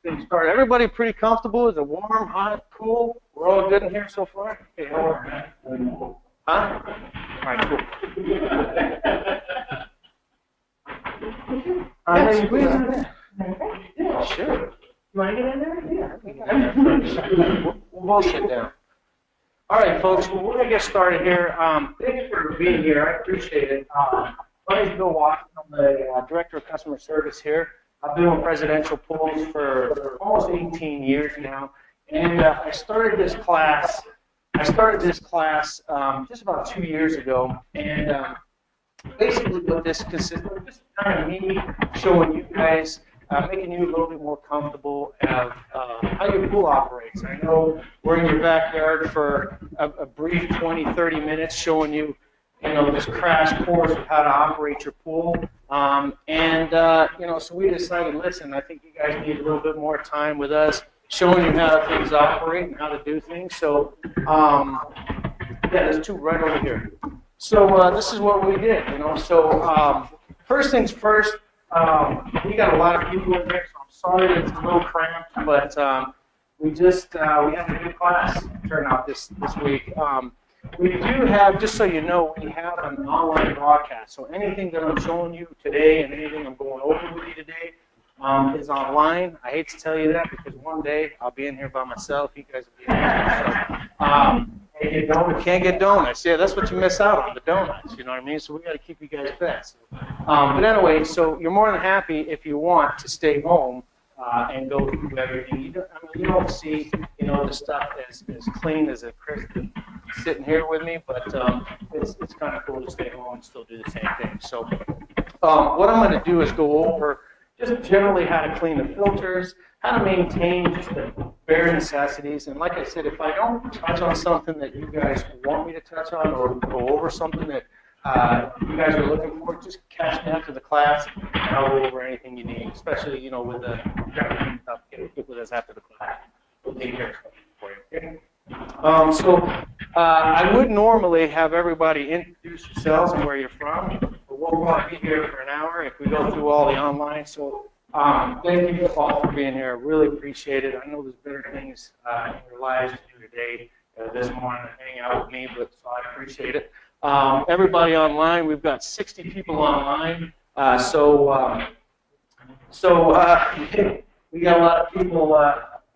things started. Everybody pretty comfortable? Is it warm, hot, cool? We're all good in here so far? Okay, how are you? Huh? All right, cool. Yeah, squeeze it in. Yeah, sure. You want to get in there? Yeah. We'll both sit down. All right, folks, well, we're going to get started here. Thanks for being here. I appreciate it. My name is Bill Watson. I'm the Director of Customer Service here. I've been with residential pools for almost 18 years now. And I started this class just about 2 years ago. And basically what this consists of, just kind of me showing you guys, making you a little bit more comfortable of how your pool operates. I know we're in your backyard for a brief 20, 30 minutes showing you, this crash course of how to operate your pool. So we decided, listen, I think you guys need a little bit more time with us, showing you how things operate and how to do things. So, there's two right over here. So this is what we did, So first things first, we got a lot of people in here, so I'm sorry it's a little cramped, but we had a new class turn out this week. We do have, just so you know, we have an online broadcast. So anything that I'm showing you today and anything I'm going over with you today is online. I hate to tell you that because one day I'll be in here by myself. You guys will be in here. So, can't get donuts. Yeah, that's what you miss out on, the donuts. You know what I mean? So we got to keep you guys fed. But anyway, so you're more than happy if you want to stay home and go through everything. You don't see, the stuff as clean as a crisp sitting here with me, but it's kind of cool to stay home and still do the same thing. So what I'm going to do is go over just generally how to clean the filters, how to maintain just the bare necessities. And like I said, if I don't touch on something that you guys want me to touch on or go over something that you guys are looking for, just catch me after the class and I'll go over anything you need, especially, with the stuff, get with us after the class. We'll take care of stuff for you. Okay? I would normally have everybody introduce yourselves and where you're from, but we'll probably be here for an hour if we go through all the online. So thank you all for being here. I really appreciate it. I know there's better things in your lives to do today, this morning, hang out with me, but so I appreciate it. Everybody online, we've got 60 people online, we got a lot of people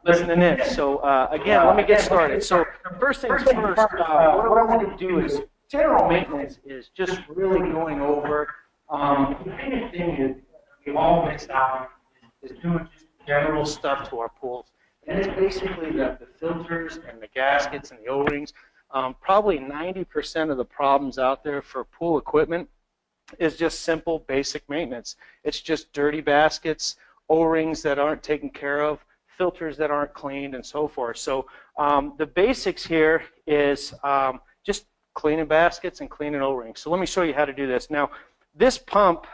listening in. So again, let me get started. So first things first, what I want to do is general maintenance is just really going over the main thing is we all miss out is doing just general stuff to our pools. And it's basically the filters and the gaskets and the O-rings. Probably 90% of the problems out there for pool equipment is just simple basic maintenance. It's just dirty baskets, O-rings that aren't taken care of, filters that aren't cleaned, and so forth. So the basics here is just cleaning baskets and cleaning O-rings. So let me show you how to do this. Now, this pump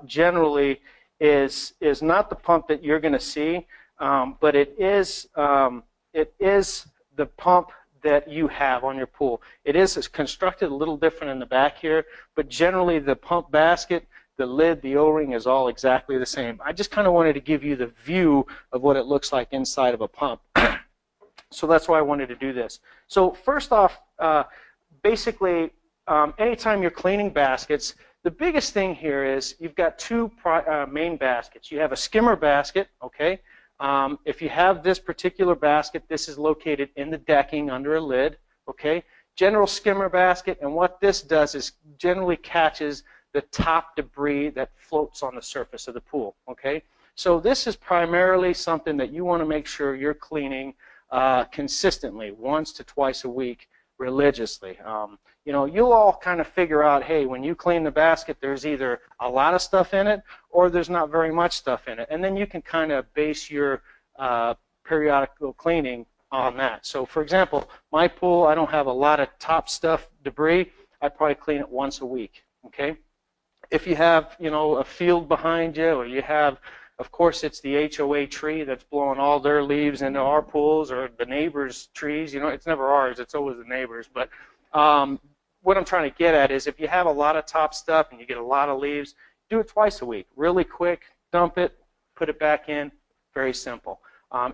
generally is not the pump that you're going to see, but it is the pump that you have on your pool. It's constructed a little different in the back here, but generally the pump basket, the lid, the O-ring is all exactly the same. I just kind of wanted to give you the view of what it looks like inside of a pump. So that's why I wanted to do this. So first off, basically, anytime you're cleaning baskets, the biggest thing here is you've got two main baskets. You have a skimmer basket, okay? If you have this particular basket, this is located in the decking under a lid, okay? General skimmer basket, and what this does is generally catches the top debris that floats on the surface of the pool, okay? So this is primarily something that you want to make sure you're cleaning consistently, once to twice a week, religiously. You'll all kind of figure out, hey, when you clean the basket, there's either a lot of stuff in it or there's not very much stuff in it. And then you can kind of base your periodical cleaning on that. So, for example, my pool, I don't have a lot of top stuff debris. I probably clean it once a week, okay? If you have, a field behind you, or you have, of course, it's the HOA tree that's blowing all their leaves into our pools, or the neighbors' trees. It's never ours. It's always the neighbors. But what I'm trying to get at is if you have a lot of top stuff and you get a lot of leaves, do it twice a week. Really quick, dump it, put it back in. Very simple.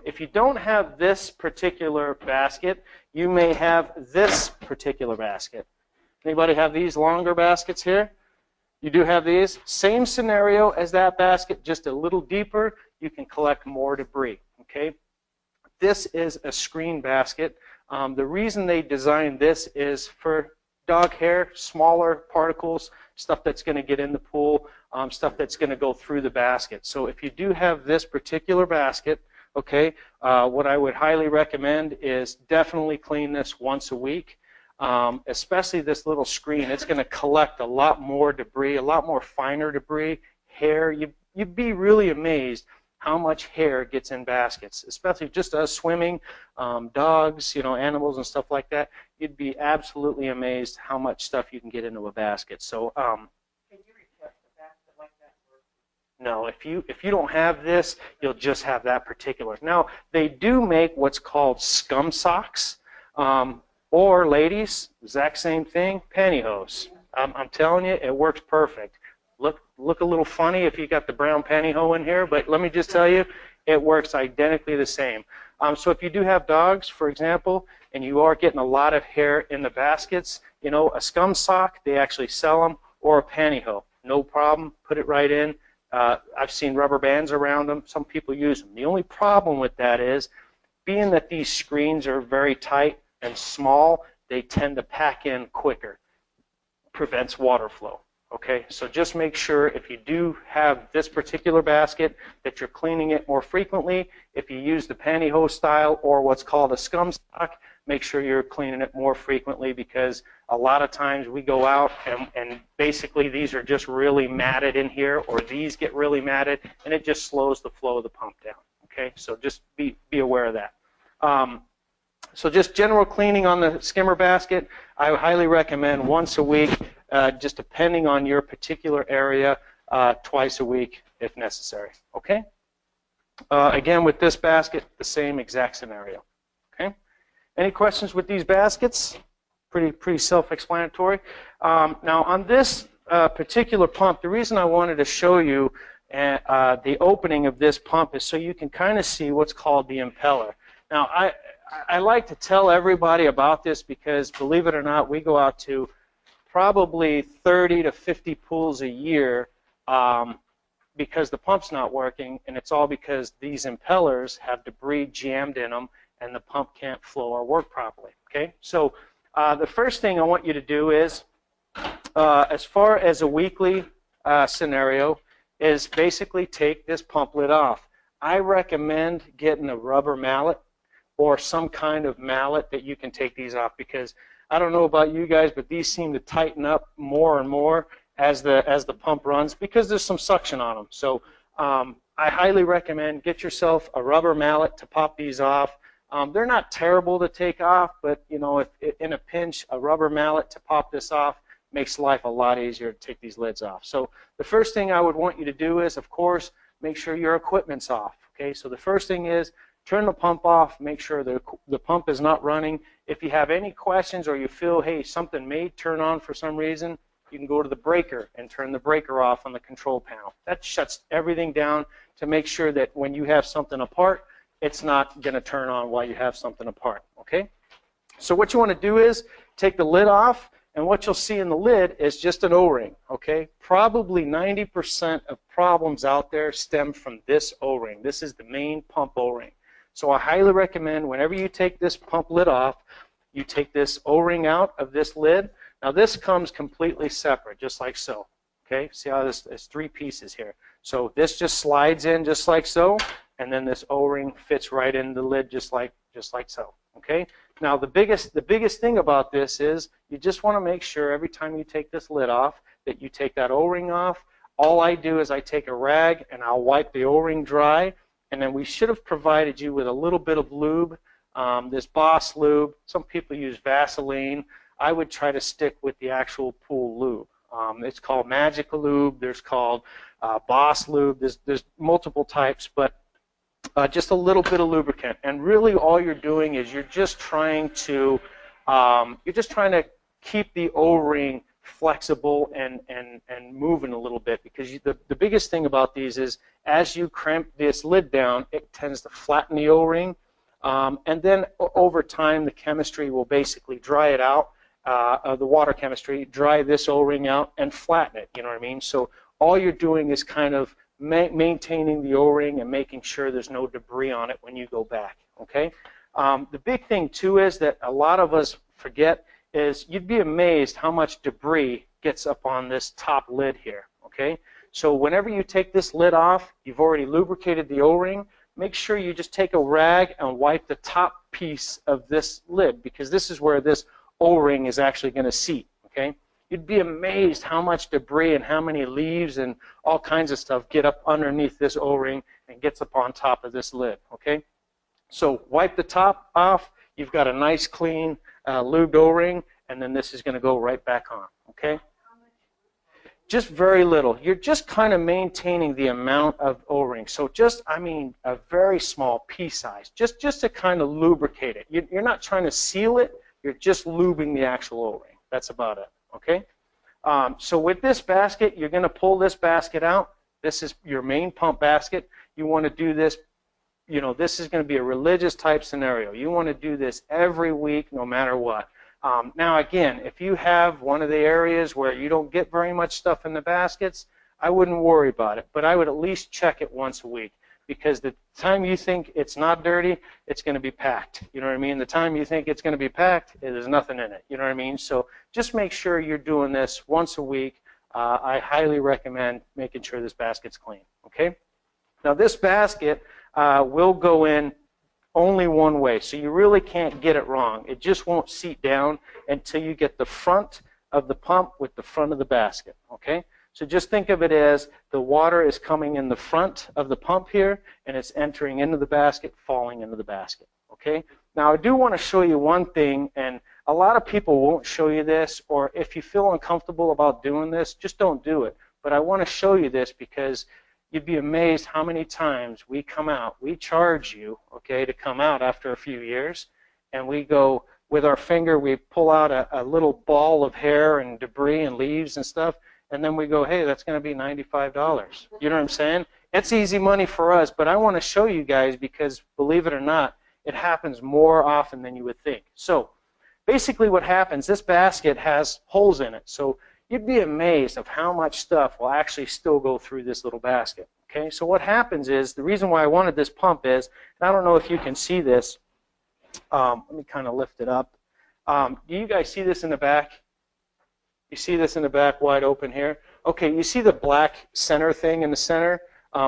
If you don't have this particular basket, you may have this particular basket. Anybody have these longer baskets here? You do have these. Same scenario as that basket, just a little deeper. You can collect more debris. Okay. This is a screen basket. The reason they designed this is for dog hair, smaller particles, stuff that's going to get in the pool, stuff that's going to go through the basket. So if you do have this particular basket, okay, what I would highly recommend is definitely clean this once a week. Especially this little screen, it's going to collect a lot more debris, a lot more finer debris, hair. You'd be really amazed how much hair gets in baskets, especially just us swimming, dogs, animals and stuff like that. You'd be absolutely amazed how much stuff you can get into a basket. So, can you retest a basket like that? No, if you don't have this, you'll just have that particular. Now, they do make what's called scum socks. Or ladies, exact same thing, pantyhose. I'm telling you, it works perfect. Look a little funny if you got the brown pantyhose in here, but let me just tell you, it works identically the same. So if you do have dogs, for example, and you are getting a lot of hair in the baskets, a scum sock, they actually sell them, or a pantyhose. No problem, put it right in. I've seen rubber bands around them. Some people use them. The only problem with that is, being that these screens are very tight and small, they tend to pack in quicker. Prevents water flow. Okay, so just make sure if you do have this particular basket that you're cleaning it more frequently. If you use the pantyhose style or what's called a scum sock, make sure you're cleaning it more frequently, because a lot of times we go out and basically these are just really matted in here, or these get really matted, and it just slows the flow of the pump down. Okay, so just be aware of that. So just general cleaning on the skimmer basket, I would highly recommend once a week, just depending on your particular area, twice a week if necessary. Okay? Again, with this basket, the same exact scenario. Okay? Any questions with these baskets? Pretty self-explanatory. Now on this particular pump, the reason I wanted to show you the opening of this pump is so you can kind of see what's called the impeller. Now I like to tell everybody about this because, believe it or not, we go out to probably 30 to 50 pools a year because the pump's not working, and it's all because these impellers have debris jammed in them and the pump can't flow or work properly. Okay, so the first thing I want you to do is, as far as a weekly scenario, is basically take this pump lid off. I recommend getting a rubber mallet or some kind of mallet that you can take these off, because I don't know about you guys, but these seem to tighten up more and more as the pump runs, because there's some suction on them. So I highly recommend get yourself a rubber mallet to pop these off. They're not terrible to take off, but if in a pinch, a rubber mallet to pop this off makes life a lot easier to take these lids off. So the first thing I would want you to do is, of course, make sure your equipment's off. Okay, so the first thing is turn the pump off, make sure the pump is not running. If you have any questions or you feel, hey, something may turn on for some reason, you can go to the breaker and turn the breaker off on the control panel. That shuts everything down to make sure that when you have something apart, it's not going to turn on while you have something apart. Okay? So what you want to do is take the lid off, and what you'll see in the lid is just an O-ring. Okay? Probably 90% of problems out there stem from this O-ring. This is the main pump O-ring. So I highly recommend whenever you take this pump lid off, you take this O-ring out of this lid. Now this comes completely separate, just like so. Okay, see how there's three pieces here. So this just slides in just like so, and then this O-ring fits right in the lid just like so. Okay. Now the biggest thing about this is you just want to make sure every time you take this lid off that you take that O-ring off. All I do is I take a rag and I'll wipe the O-ring dry. And then we should have provided you with a little bit of lube, this Boss lube. Some people use Vaseline. I would try to stick with the actual pool lube. It's called Magic Lube. There's called Boss lube. There's multiple types, but just a little bit of lubricant. And really, all you're doing is you're just trying to keep the O-ring flexible and moving a little bit, because the biggest thing about these is as you cramp this lid down, it tends to flatten the O-ring, and then over time the chemistry will basically dry it out, the water chemistry, dry this O-ring out and flatten it, you know what I mean? So all you're doing is kind of maintaining the O-ring and making sure there's no debris on it when you go back, okay? The big thing too is that a lot of us forget is you'd be amazed how much debris gets up on this top lid here, okay? So whenever you take this lid off, you've already lubricated the O-ring, make sure you just take a rag and wipe the top piece of this lid, because this is where this O-ring is actually going to seat, okay? You'd be amazed how much debris and how many leaves and all kinds of stuff get up underneath this O-ring and gets up on top of this lid, okay? So wipe the top off, you've got a nice clean lubed O-ring, and then this is going to go right back on, okay? Just very little. You're just kind of maintaining the amount of O-ring. So just, I mean, a very small pea size, just to kind of lubricate it. You're not trying to seal it, you're just lubing the actual O-ring. That's about it, okay? So with this basket, you're going to pull this basket out. This is your main pump basket. You want to do this, you know, this is going to be a religious type scenario. You want to do this every week no matter what. Now again, if you have one of the areas where you don't get very much stuff in the baskets, I wouldn't worry about it, but I would at least check it once a week, because the time you think it's not dirty, it's going to be packed. You know what I mean? The time you think it's going to be packed, there's nothing in it. You know what I mean? So just make sure you're doing this once a week. I highly recommend making sure this basket's clean. Okay? Now this basket will go in only one way, so you really can't get it wrong. It just won't seat down until you get the front of the pump with the front of the basket, okay? So just think of it as the water is coming in the front of the pump here, and it's entering into the basket, falling into the basket, okay? Now I do want to show you one thing, and a lot of people won't show you this, or if you feel uncomfortable about doing this, just don't do it. But I want to show you this because you'd be amazed how many times we come out. We charge you, okay, to come out after a few years, and we go with our finger, we pull out a little ball of hair and debris and leaves and stuff, and then we go, hey, that's going to be $95. You know what I'm saying? It's easy money for us, but I want to show you guys because, believe it or not, it happens more often than you would think. So basically what happens, this basket has holes in it. So you'd be amazed of how much stuff will actually still go through this little basket. Okay, so what happens is, the reason why I wanted this pump is, and I don't know if you can see this, let me kind of lift it up. Do you guys see this in the back? You see this in the back wide open here? Okay, you see the black center thing in the center?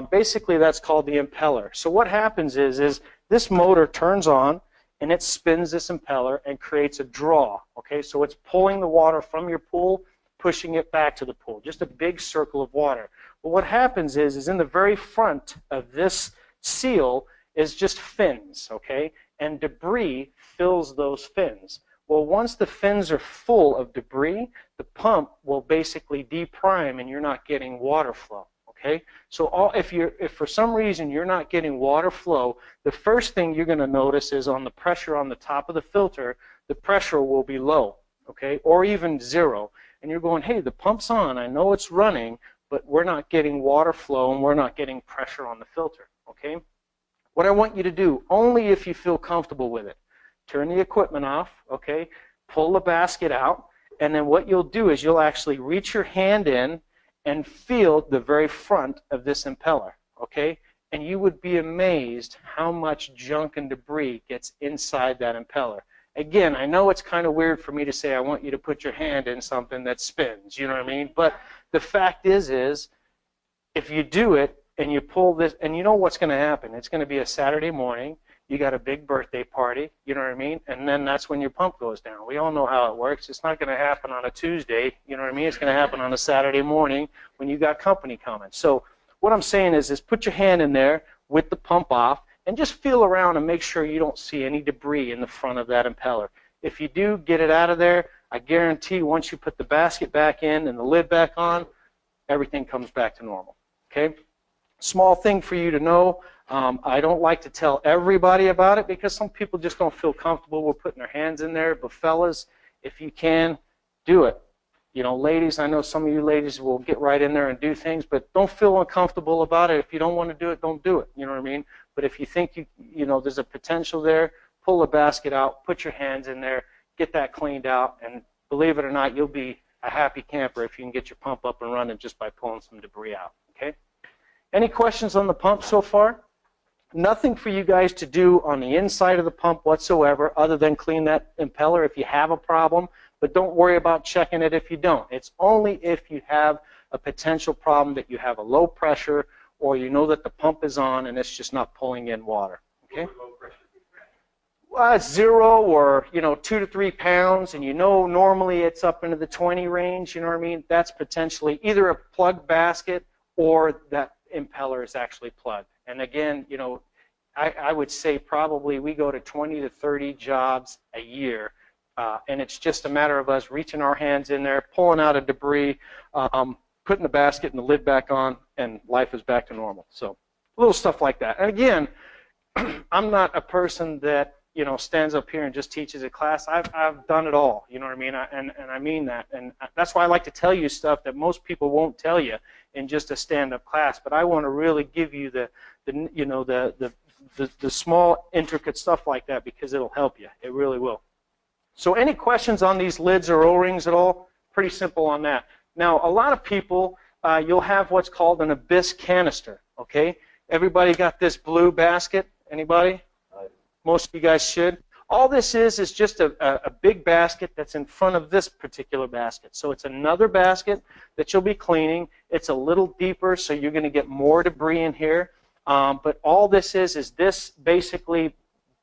Basically that's called the impeller. So what happens is this motor turns on, and it spins this impeller and creates a draw. Okay, so it's pulling the water from your pool, pushing it back to the pool, just a big circle of water. But what happens is in the very front of this seal is just fins, okay? And debris fills those fins. Well, once the fins are full of debris, the pump will basically deprime and you're not getting water flow, okay? So if for some reason you're not getting water flow, the first thing you're going to notice is on the pressure on the top of the filter, the pressure will be low, okay? Or even zero. And you're going, hey, the pump's on, I know it's running, but we're not getting water flow and we're not getting pressure on the filter, okay? What I want you to do, only if you feel comfortable with it, turn the equipment off, okay? Pull the basket out, and then what you'll do is you'll actually reach your hand in and feel the very front of this impeller, okay? And you would be amazed how much junk and debris gets inside that impeller. Again, I know it's kind of weird for me to say I want you to put your hand in something that spins, you know what I mean? But the fact is if you do it and you pull this, and you know what's going to happen. It's going to be a Saturday morning. You got a big birthday party, you know what I mean? And then that's when your pump goes down. We all know how it works. It's not going to happen on a Tuesday, you know what I mean? It's going to happen on a Saturday morning when you got company coming. So what I'm saying is put your hand in there with the pump off, and just feel around and make sure you don't see any debris in the front of that impeller. If you do, get it out of there. I guarantee once you put the basket back in and the lid back on, everything comes back to normal. Okay? Small thing for you to know. I don't like to tell everybody about it because some people just don't feel comfortable with putting their hands in there. But fellas, if you can, do it. You know, ladies, I know some of you ladies will get right in there and do things, but don't feel uncomfortable about it. If you don't want to do it, don't do it. You know what I mean? But if you think you know there's a potential there, pull the basket out, put your hands in there, get that cleaned out, and believe it or not, you'll be a happy camper if you can get your pump up and running just by pulling some debris out. Okay? Any questions on the pump so far? Nothing for you guys to do on the inside of the pump whatsoever other than clean that impeller if you have a problem. But don't worry about checking it if you don't. It's only if you have a potential problem that you have a low pressure or you know that the pump is on and it's just not pulling in water. Okay? Well, it's 0 or 2 to 3 pounds, and you know normally it's up into the 20 range. You know what I mean? That's potentially either a plugged basket or that impeller is actually plugged. And again, I would say probably we go to 20 to 30 jobs a year. And it's just a matter of us reaching our hands in there, pulling out a debris, putting the basket and the lid back on, and life is back to normal. So little stuff like that. And again, I'm not a person that stands up here and just teaches a class. I've done it all. You know what I mean? And I mean that. And that's why I like to tell you stuff that most people won't tell you in just a stand-up class. But I want to really give you the small intricate stuff like that because it'll help you. It really will. So any questions on these lids or O-rings at all? Pretty simple on that. Now, a lot of people, you'll have what's called an abyss canister, okay? Everybody got this blue basket? Anybody? Most of you guys should. All this is just a big basket that's in front of this particular basket. So it's another basket that you'll be cleaning. It's a little deeper, so you're going to get more debris in here. But all this is this basically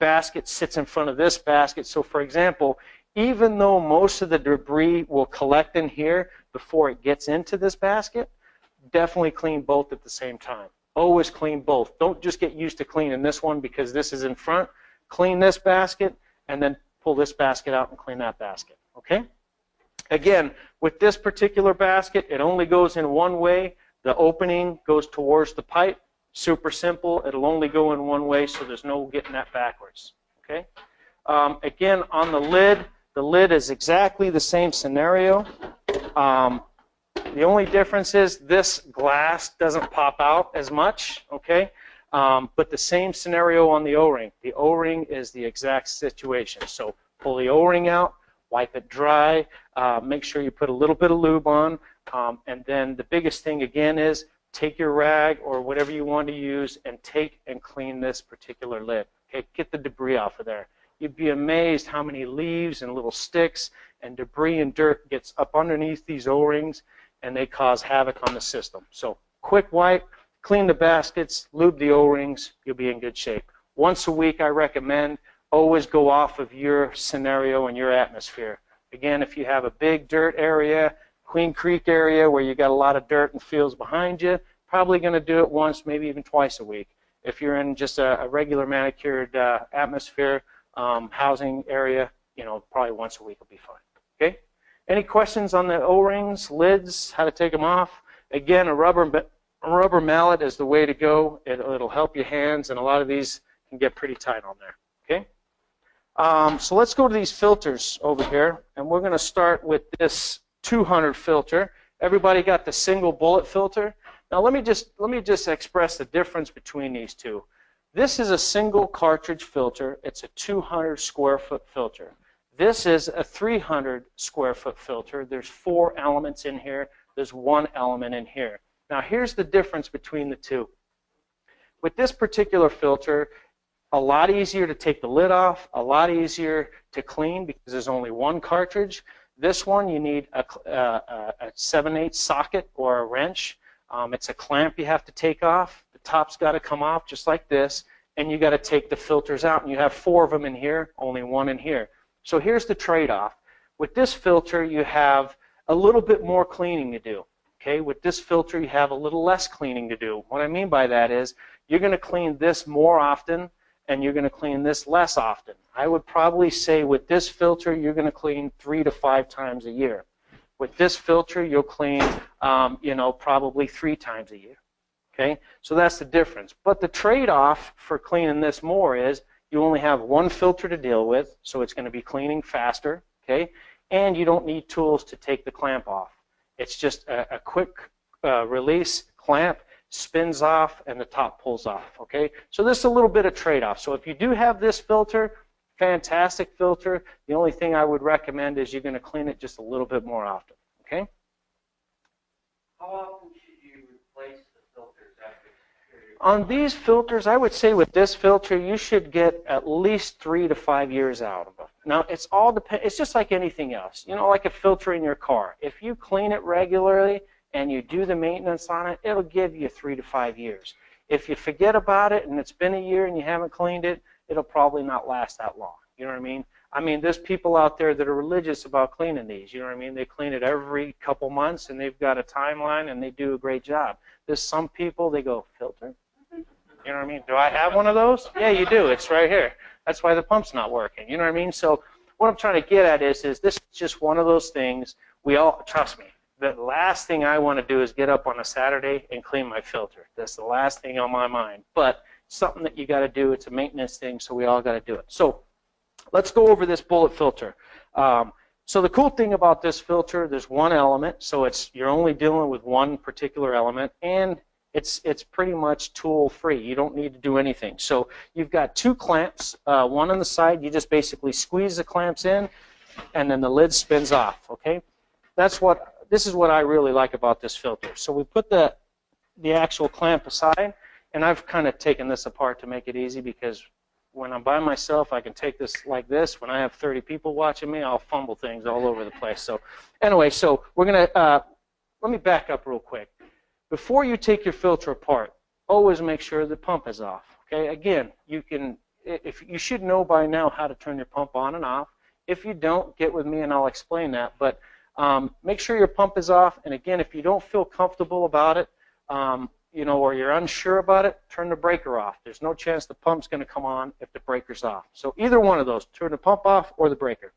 basket sits in front of this basket. So for example, even though most of the debris will collect in here before it gets into this basket, definitely clean both at the same time. Always clean both. Don't just get used to cleaning this one because this is in front. Clean this basket and then pull this basket out and clean that basket. Okay? Again, with this particular basket, it only goes in one way. The opening goes towards the pipe. Super simple. It'll only go in one way, so there's no getting that backwards. Okay. Again, on the lid is exactly the same scenario. The only difference is this glass doesn't pop out as much. Okay. But the same scenario on the O-ring. The O-ring is the exact situation. So pull the O-ring out, wipe it dry, make sure you put a little bit of lube on, and then the biggest thing again is take your rag or whatever you want to use and take and clean this particular lid. Okay, get the debris off of there. You'd be amazed how many leaves and little sticks and debris and dirt gets up underneath these O-rings and they cause havoc on the system. So quick wipe, clean the baskets, lube the O-rings, you'll be in good shape. Once a week I recommend, always go off of your scenario and your atmosphere. Again, if you have a big dirt area, Queen Creek area where you got a lot of dirt and fields behind you, probably going to do it once, maybe even twice a week. If you're in just a regular manicured atmosphere, housing area, probably once a week will be fine. Okay? Any questions on the O-rings, lids, how to take them off? Again, a rubber mallet is the way to go. It'll help your hands, and a lot of these can get pretty tight on there. Okay? So let's go to these filters over here, and we're going to start with this 200 filter. Everybody got the single bullet filter? Now let me just express the difference between these two. This is a single cartridge filter. It's a 200 square foot filter. This is a 300 square foot filter. There's 4 elements in here. There's 1 element in here. Now here's the difference between the two. With this particular filter, a lot easier to take the lid off, a lot easier to clean because there's only 1 cartridge. This one you need a 7/8 socket or a wrench. It's a clamp you have to take off. The top's got to come off just like this, and you got to take the filters out. And you have 4 of them in here, only 1 in here. So here's the trade-off. With this filter, you have a little bit more cleaning to do. Okay, with this filter, you have a little less cleaning to do. What I mean by that is you're going to clean this more often, and you're going to clean this less often. I would probably say with this filter, you're going to clean 3 to 5 times a year. With this filter, you'll clean, probably 3 times a year. Okay, so that's the difference. But the trade-off for cleaning this more is you only have 1 filter to deal with, so it's going to be cleaning faster. Okay, and you don't need tools to take the clamp off. It's just a quick release clamp, spins off, and the top pulls off, okay? So this is a little bit of trade-off. So if you do have this filter, fantastic filter. The only thing I would recommend is you're going to clean it just a little bit more often, okay? How often should you replace the filters after? On these filters, I would say with this filter, you should get at least 3 to 5 years out of them. Now, it's all it's just like anything else. You know, like a filter in your car. If you clean it regularly and you do the maintenance on it, it'll give you 3 to 5 years. If you forget about it and it's been a year and you haven't cleaned it, it'll probably not last that long. You know what I mean? I mean, there's people out there that are religious about cleaning these. You know what I mean? They clean it every couple months, and they've got a timeline, and they do a great job. There's some people, they go, filter? You know what I mean? Do I have one of those? Yeah, you do. It's right here. That's why the pump's not working. You know what I mean? So what I'm trying to get at is this is just one of those things. We all, trust me, the last thing I want to do is get up on a Saturday and clean my filter. That's the last thing on my mind. But something that you got to do. It's a maintenance thing, so we all got to do it. So let's go over this bullet filter. So the cool thing about this filter, there's one element, so you're only dealing with one particular element, and it's pretty much tool free. You don't need to do anything. So you've got 2 clamps, one on the side. You just basically squeeze the clamps in, and then the lid spins off. Okay, this is what I really like about this filter. So we put the actual clamp aside. And I've kind of taken this apart to make it easy, because when I'm by myself, I can take this like this. When I have 30 people watching me, I'll fumble things all over the place. So anyway, so we're going to, let me back up real quick. Before you take your filter apart, always make sure the pump is off. Okay, again, you should know by now how to turn your pump on and off. If you don't, get with me and I'll explain that. But make sure your pump is off. And again, if you don't feel comfortable about it, you know, or you're unsure about it, turn the breaker off. There's no chance the pump's going to come on if the breaker's off. So either one of those, turn the pump off or the breaker.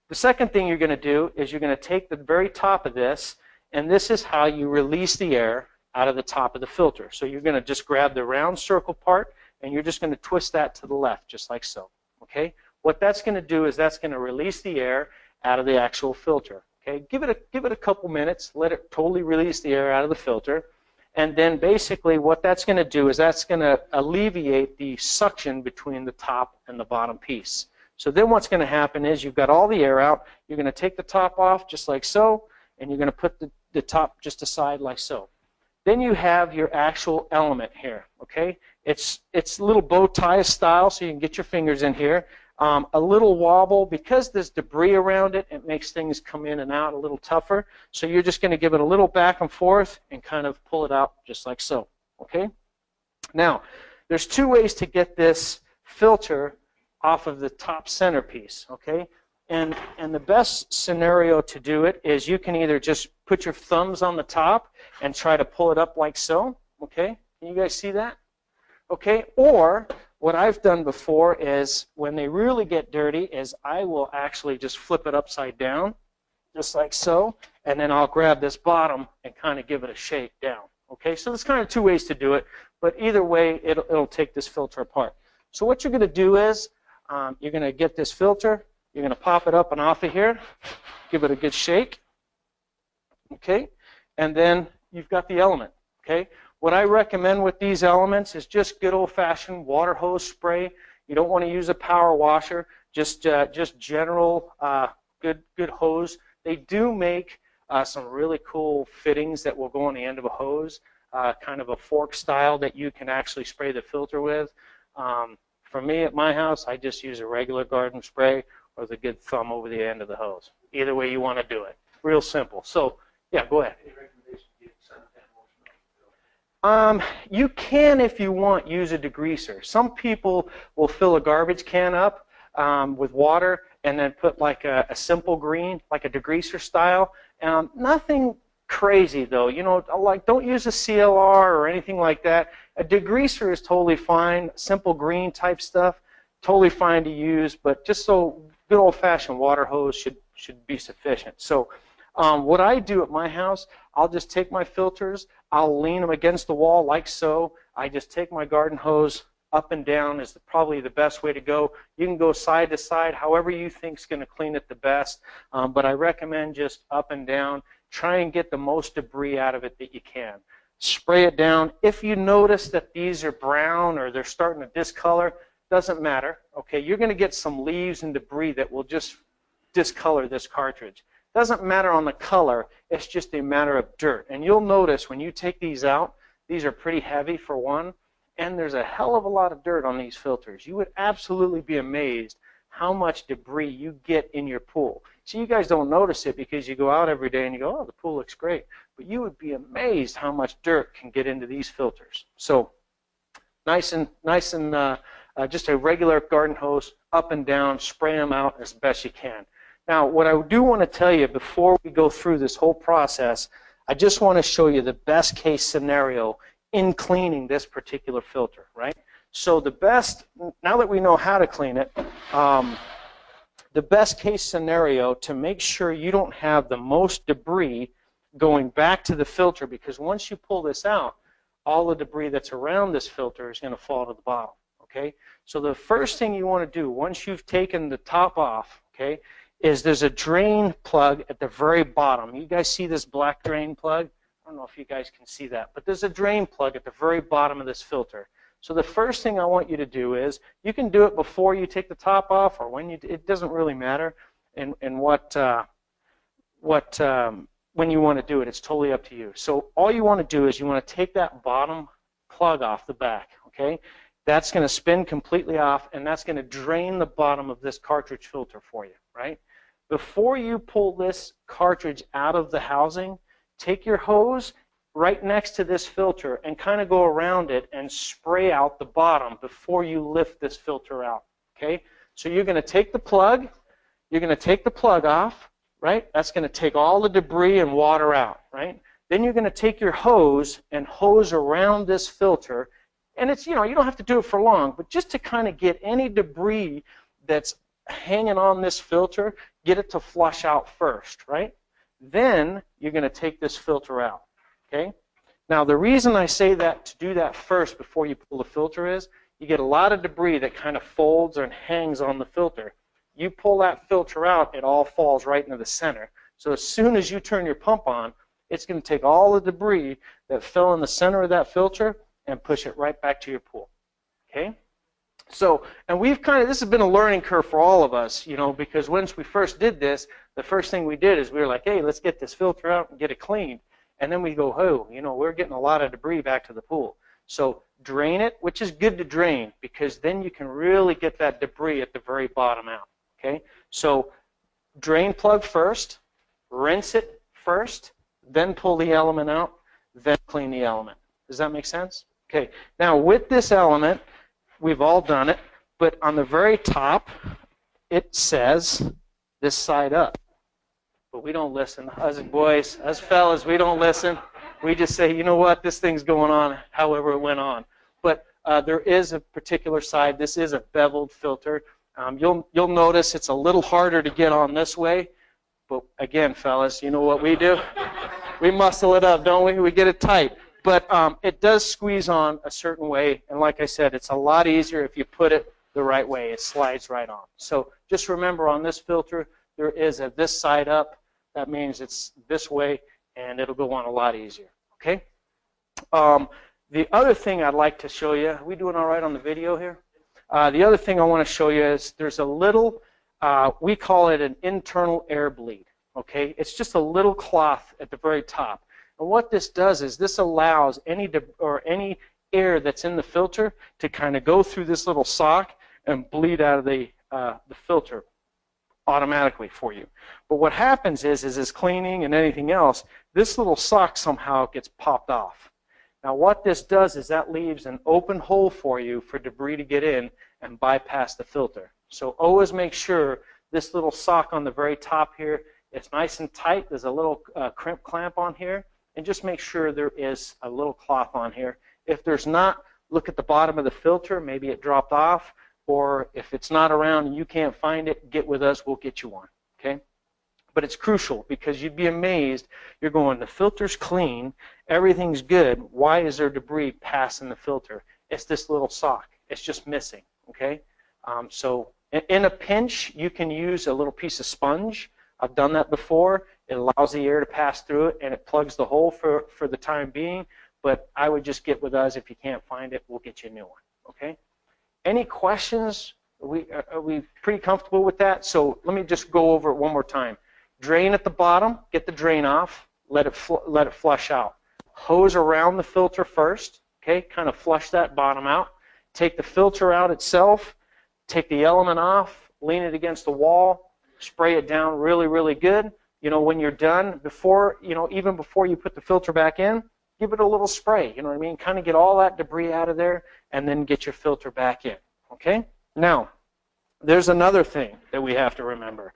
The second thing you're going to do is you're going to take the very top of this, and this is how you release the air out of the top of the filter. So you're going to just grab the round circle part, and you're just going to twist that to the left, just like so. Okay? What that's going to do is that's going to release the air out of the actual filter. Okay? Give it a couple minutes. Let it totally release the air out of the filter. And then basically what that's going to do is that's going to alleviate the suction between the top and the bottom piece. So then what's going to happen is you've got all the air out. You're going to take the top off just like so, and you're going to put the top just aside like so. Then you have your actual element here. Okay, it's a little bow tie style, so you can get your fingers in here. A little wobble, because there's debris around it, it makes things come in and out a little tougher. So you're just going to give it a little back and forth and kind of pull it out just like so. Okay? Now, there's 2 ways to get this filter off of the top centerpiece. Okay? And the best scenario to do it is you can either just put your thumbs on the top and try to pull it up like so. Okay? Can you guys see that? Okay? Or what I've done before is, when they really get dirty, is I will actually just flip it upside down, just like so, and then I'll grab this bottom and kind of give it a shake down. Okay, so there's kind of 2 ways to do it, but either way, it'll take this filter apart. So what you're going to do is, you're going to get this filter, you're going to pop it up and off of here, give it a good shake, okay, and then you've got the element, okay. What I recommend with these elements is just good old-fashioned water hose spray. You don't want to use a power washer, just general good hose. They do make some really cool fittings that will go on the end of a hose, kind of a fork style that you can actually spray the filter with. For me at my house, I just use a regular garden spray or the good thumb over the end of the hose. Either way you want to do it. Real simple. So, yeah, go ahead. You can, if you want, use a degreaser. Some people will fill a garbage can up with water and then put like a simple green, like a degreaser style. Nothing crazy though. You know, like don't use a CLR or anything like that. A degreaser is totally fine. Simple green type stuff, totally fine to use. But just so good old-fashioned water hose should be sufficient. So. What I do at my house, I'll just take my filters, I'll lean them against the wall like so. I just take my garden hose, Up and down is probably the best way to go. You can go side to side, however you think is going to clean it the best, but I recommend just up and down. Try and get the most debris out of it that you can. Spray it down. If you notice that these are brown or they're starting to discolor, doesn't matter. Okay, you're going to get some leaves and debris that will just discolor this cartridge. Doesn't matter on the color, it's just a matter of dirt. And you'll notice when you take these out, these are pretty heavy for one, and there's a hell of a lot of dirt on these filters. You would absolutely be amazed how much debris you get in your pool. So you guys don't notice it because you go out every day and you go, oh, the pool looks great. But you would be amazed how much dirt can get into these filters. So nice and just a regular garden hose, up and down, spray them out as best you can. Now, what I do want to tell you before we go through this whole process, I just want to show you the best case scenario in cleaning this particular filter, right? So the best, now that we know how to clean it, the best case scenario to make sure you don't have the most debris going back to the filter, because once you pull this out, all the debris that's around this filter is going to fall to the bottom, okay? So the first thing you want to do once you've taken the top off, okay, is there's a drain plug at the very bottom. You guys see this black drain plug? I don't know if you guys can see that, but there's a drain plug at the very bottom of this filter. So the first thing I want you to do is, you can do it before you take the top off or when you, it doesn't really matter and when you want to do it. It's totally up to you. So all you want to do is you want to take that bottom plug off the back, okay? That's going to spin completely off, and that's going to drain the bottom of this cartridge filter for you, right? Before you pull this cartridge out of the housing, take your hose right next to this filter and kind of go around it and spray out the bottom before you lift this filter out, okay? So you're going to take the plug, off, right? That's going to take all the debris and water out, right? Then you're going to take your hose and hose around this filter, and it's, you know, you don't have to do it for long, but just to kind of get any debris that's hanging on this filter, get it to flush out first, right? Then you're going to take this filter out, okay? Now the reason I say that to do that first before you pull the filter is you get a lot of debris that kind of folds and hangs on the filter. You pull that filter out, it all falls right into the center. So as soon as you turn your pump on, it's going to take all the debris that fell in the center of that filter and push it right back to your pool, okay? So, and we've kind of, this has been a learning curve for all of us, you know, because once we first did this, the first thing we did is we were like, hey, let's get this filter out and get it cleaned. And then we go, oh, you know, we're getting a lot of debris back to the pool. So drain it, which is good to drain, because then you can really get that debris at the very bottom out, okay? So drain plug first, rinse it first, then pull the element out, then clean the element. Does that make sense? Okay, now with this element, we've all done it, but on the very top, it says this side up. But we don't listen. Us boys, us fellas, we don't listen. We just say, you know what, this thing's going on however it went on. But there is a particular side. This is a beveled filter. You'll notice it's a little harder to get on this way. But again, fellas, you know what we do? We muscle it up, don't we? We get it tight. But it does squeeze on a certain way, and like I said, it's a lot easier if you put it the right way. It slides right on. So just remember, on this filter, there is a this side up. That means it's this way, and it'll go on a lot easier, okay? The other thing I'd like to show you, are we doing all right on the video here? The other thing I want to show you is there's a little, we call it an internal air bleed, okay? It's just a little cloth at the very top. And what this does is this allows any air that's in the filter to kind of go through this little sock and bleed out of the filter automatically for you. But what happens is this cleaning and anything else, this little sock somehow gets popped off. Now what this does is that leaves an open hole for you for debris to get in and bypass the filter. So always make sure this little sock on the very top here, it's nice and tight. There's a little crimp clamp on here. And just make sure there is a little cloth on here. If there's not, look at the bottom of the filter. Maybe it dropped off. Or if it's not around and you can't find it, get with us. We'll get you one. Okay? But it's crucial, because you'd be amazed. You're going, the filter's clean. Everything's good. Why is there debris passing the filter? It's this little sock. It's just missing, okay? So in a pinch, you can use a little piece of sponge. I've done that before. It allows the air to pass through it, and it plugs the hole for the time being. But I would just get with us. If you can't find it, we'll get you a new one, okay? Any questions? Are we pretty comfortable with that? So let me just go over it one more time. Drain at the bottom, get the drain off, let it flush out. Hose around the filter first, okay? Kind of flush that bottom out. Take the filter out itself, take the element off, lean it against the wall, spray it down really, really good. You know, when you're done, even before you put the filter back in, give it a little spray, you know what I mean? Kind of get all that debris out of there, and then get your filter back in, okay? Now, there's another thing that we have to remember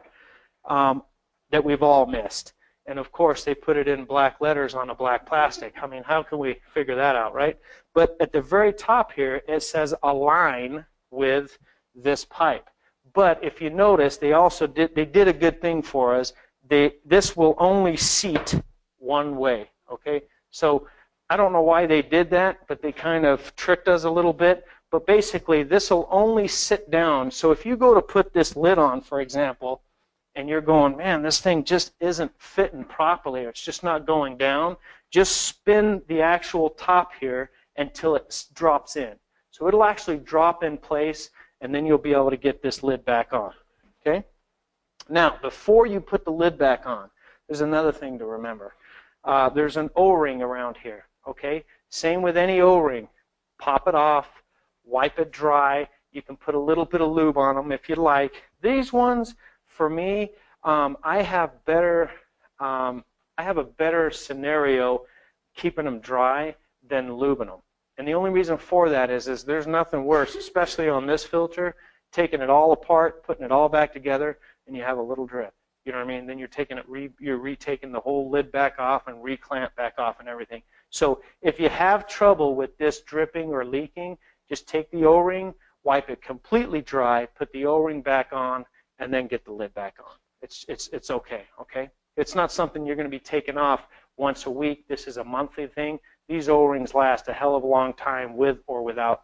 that we've all missed. And of course, they put it in black letters on a black plastic. I mean, how can we figure that out, right? But at the very top here, it says align with this pipe. But if you notice, they did a good thing for us. This will only seat one way, okay? So I don't know why they did that, but they kind of tricked us a little bit. But basically, this will only sit down. So if you go to put this lid on, for example, and you're going, man, this thing just isn't fitting properly, or it's just not going down, just spin the actual top here until it drops in. So it'll actually drop in place, and then you'll be able to get this lid back on, okay? Now, before you put the lid back on, there's another thing to remember. There's an O-ring around here, okay? Same with any O-ring. Pop it off, wipe it dry. You can put a little bit of lube on them if you like. These ones, for me, I have a better scenario keeping them dry than lubing them. And the only reason for that is there's nothing worse, especially on this filter, taking it all apart, putting it all back together, and you have a little drip. You know what I mean? Then you're retaking the whole lid back off and reclamp back off and everything. So if you have trouble with this dripping or leaking, just take the O-ring, wipe it completely dry, put the O-ring back on, and then get the lid back on. It's okay, okay? It's not something you're going to be taking off once a week. This is a monthly thing. These O-rings last a hell of a long time with or without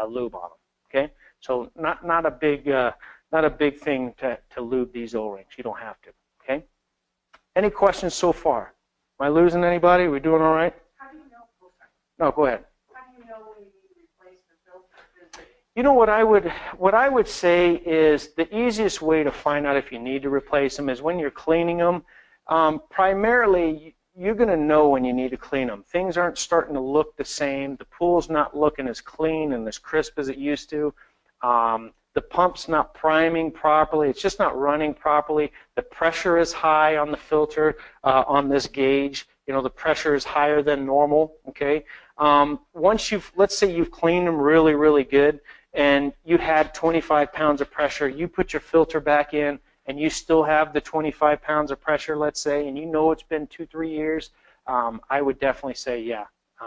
lube on them, okay? So not a big thing to lube these O-rings. You don't have to, okay? Any questions so far? Am I losing anybody? Are we doing all right? How do you know? No, go ahead. How do you know when you need to replace the filter? You know what I would say is the easiest way to find out if you need to replace them is when you're cleaning them. Primarily, you're going to know when you need to clean them. Things aren't starting to look the same. The pool's not looking as clean and as crisp as it used to. The pump's not priming properly. It's just not running properly. The pressure is high on the filter on this gauge. You know, the pressure is higher than normal, okay? Once let's say you've cleaned them really, really good, and you had 25 pounds of pressure, you put your filter back in, and you still have the 25 pounds of pressure, let's say, and you know it's been 2-3 years, I would definitely say, yeah,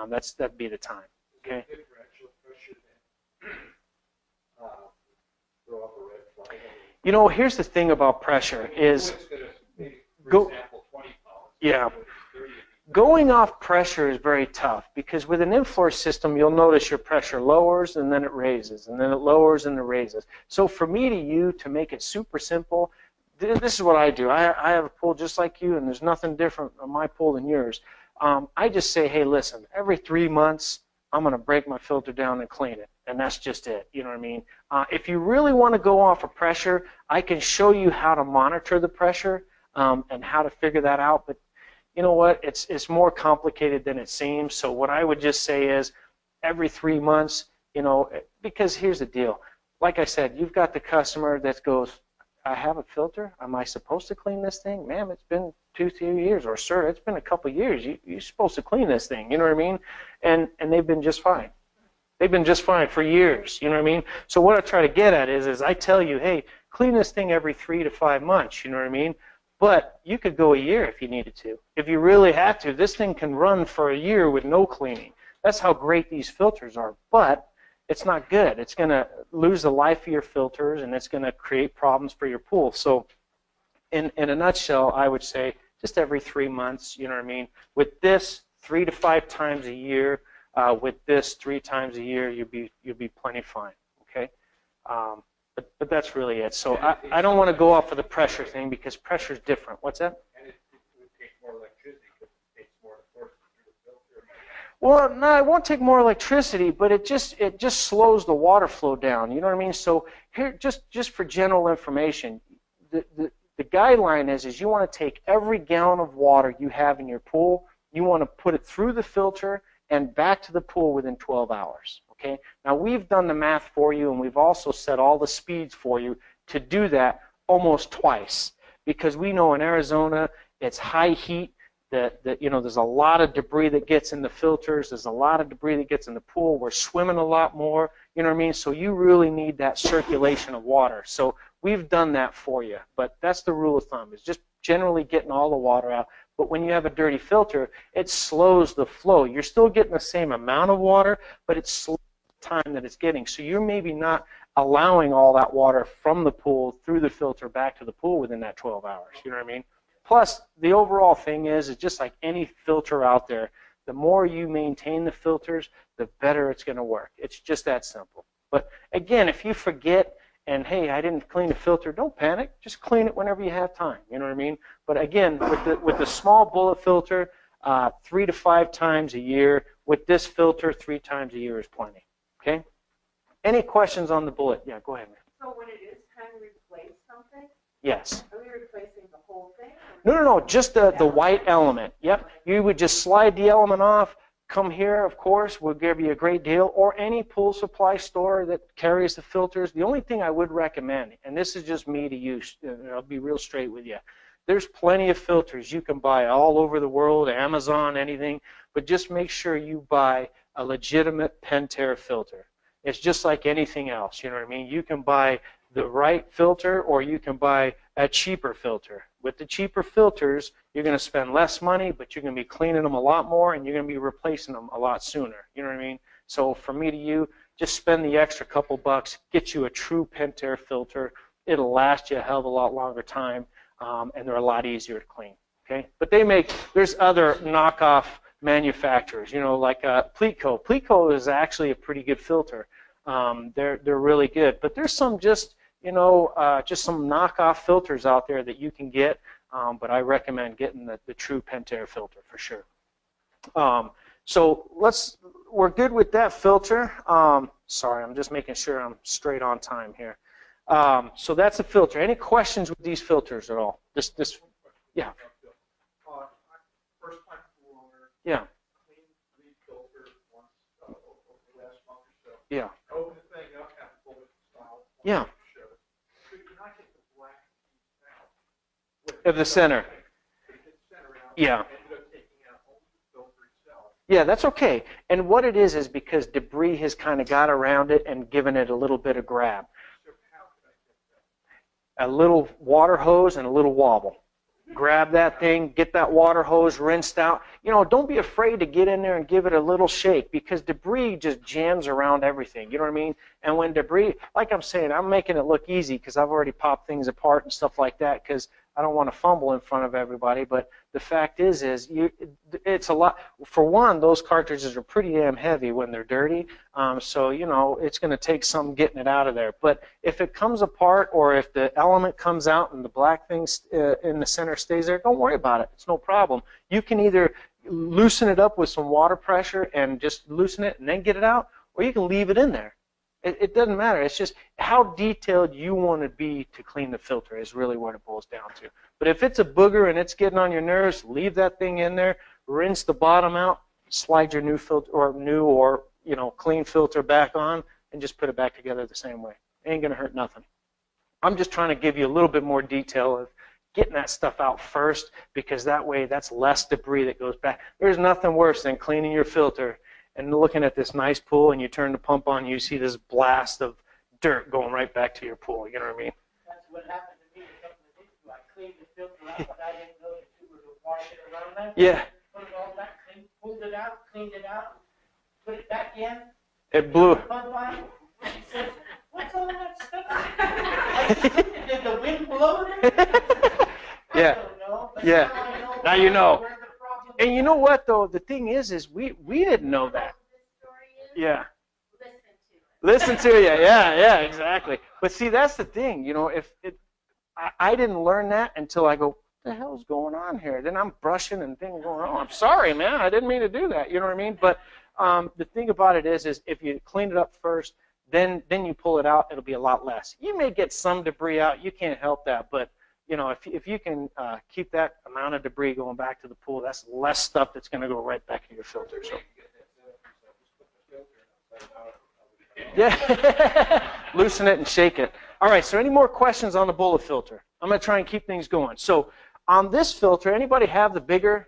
that'd be the time, okay? Differential pressure then throw up a red flag. You know, here's the thing about pressure is, for example, 20 pounds. Yeah. Going off pressure is very tough because with an in-floor system, you'll notice your pressure lowers and then it raises, and then it lowers and it raises. So for me to make it super simple, this is what I do. I have a pool just like you, and there's nothing different on my pool than yours. I just say, hey, listen, every 3 months, I'm going to break my filter down and clean it, and that's just it. You know what I mean? If you really want to go off of pressure, I can show you how to monitor the pressure and how to figure that out, but you know what? It's more complicated than it seems. So what I would just say is every 3 months, you know, because here's the deal. Like I said, you've got the customer that goes, I have a filter. Am I supposed to clean this thing? Ma'am, it's been 2-3 years. Or, sir, it's been a couple years. You're supposed to clean this thing. You know what I mean? And they've been just fine. They've been just fine for years. You know what I mean? So what I try to get at is I tell you, hey, clean this thing every 3 to 5 months. You know what I mean? But you could go a year if you needed to. If you really had to, this thing can run for a year with no cleaning. That's how great these filters are. But it's not good. It's going to lose the life of your filters, and it's going to create problems for your pool. So in a nutshell, I would say just every 3 months, you know what I mean? With this, 3 to 5 times a year. With this, 3 times a year, you'll be plenty fine. okay? But that's really it. So I don't want to go off of the pressure thing because pressure is different. What's that? And it would take more electricity because it takes more to force it through the filter. Well, no, it won't take more electricity, but it just slows the water flow down. You know what I mean? So here, just for general information, the guideline is you want to take every gallon of water you have in your pool, you want to put it through the filter and back to the pool within 12 hours. Okay? Now we've done the math for you, and we've also set all the speeds for you to do that almost twice, because we know in Arizona it's high heat. There's a lot of debris that gets in the filters. There's a lot of debris that gets in the pool. We're swimming a lot more. You know what I mean? So you really need that circulation of water. So we've done that for you. But that's the rule of thumb, is just generally getting all the water out. But when you have a dirty filter, it slows the flow. You're still getting the same amount of water, but it slows the time that it's getting. So you're maybe not allowing all that water from the pool through the filter back to the pool within that 12 hours. You know what I mean? Plus, the overall thing is just like any filter out there, the more you maintain the filters, the better it's going to work. It's just that simple. But again, if you forget and, hey, I didn't clean the filter, don't panic. Just clean it whenever you have time. You know what I mean? But again, with the small bullet filter, 3 to 5 times a year. With this filter, 3 times a year is plenty. Okay? Any questions on the bullet? Yeah, go ahead, man. So when it is time to replace something, Yes. are we replacing the whole thing? No, just the white element. Yep. You would just slide the element off, come here, of course, we'll give you a great deal, or any pool supply store that carries the filters. The only thing I would recommend, and this is just me to use, I'll be real straight with you, there's plenty of filters you can buy all over the world, Amazon, anything, but just make sure you buy a legitimate Pentair filter. It's just like anything else, you know what I mean? You can buy the right filter, or you can buy a cheaper filter. With the cheaper filters, you're going to spend less money, but you're going to be cleaning them a lot more, and you're going to be replacing them a lot sooner. You know what I mean? So from me to you, just spend the extra couple bucks, get you a true Pentair filter. It'll last you a hell of a lot longer time, and they're a lot easier to clean. Okay? But there's other knockoff manufacturers, you know, like Pleatco. Pleatco is actually a pretty good filter. They're really good. But there's some just some knockoff filters out there that you can get, but I recommend getting the true Pentair filter for sure. So we're good with that filter. Sorry, I'm just making sure I'm straight on time here. So that's a filter. Any questions with these filters at all? Yeah. First time pool owner. Yeah. Clean the filter once over the last month or so. Yeah. Open the thing up, have the bullet style. Yeah. Could you not get the black piece out? Of the center. Could get the center out. Yeah. Ended up taking out only the filter itself. Yeah, that's okay. And what it is because debris has kind of got around it and given it a little bit of grab. So how could I get that? A little water hose and a little wobble. Grab that thing, get that water hose rinsed out. You know, don't be afraid to get in there and give it a little shake, because debris just jams around everything. You know what I mean? And when debris, like I'm saying, I'm making it look easy because I've already popped things apart and stuff like that because I don't want to fumble in front of everybody. But the fact is it's a lot. For one, those cartridges are pretty damn heavy when they're dirty. So, you know, it's going to take some getting it out of there. But if it comes apart, or if the element comes out and the black thing in the center stays there, don't worry about it. It's no problem. You can either loosen it up with some water pressure and just loosen it and then get it out, or you can leave it in there. It doesn't matter. It's just how detailed you want to be to clean the filter is really what it boils down to. But if it's a booger and it's getting on your nerves, leave that thing in there, rinse the bottom out, slide your new filter or clean filter back on, and just put it back together the same way. It ain't gonna hurt nothing. I'm just trying to give you a little bit more detail of getting that stuff out first, because that way that's less debris that goes back. There's nothing worse than cleaning your filter and looking at this nice pool, and you turn the pump on, you see this blast of dirt going right back to your pool. You know what I mean? That's what happened to me a couple of days ago. I cleaned the filter out, but I didn't know that you were washing it around that. Yeah. Put it all back, pulled it out, cleaned it out, put it back in. It blew. Pump on it. She says, "What's all that stuff?" I said, "Did the wind blow it?" Yeah. I don't know, but Yeah. now I know Now you know. where the problem And you know what, though? The thing is we didn't know that. This story is, Yeah. listen to it. Listen to you. Yeah, exactly. But see, that's the thing. You know, I didn't learn that until I go, what the hell's going on here? Then I'm brushing and things going on. I'm sorry, man. I didn't mean to do that. You know what I mean? But the thing about it is if you clean it up first, then you pull it out, it'll be a lot less. You may get some debris out. You can't help that. But, you know, if you can keep that amount of debris going back to the pool, that's less stuff that's going to go right back in your filter. So. Yeah, loosen it and shake it. All right, so any more questions on the bullet filter? I'm going to try and keep things going. So on this filter, anybody have the bigger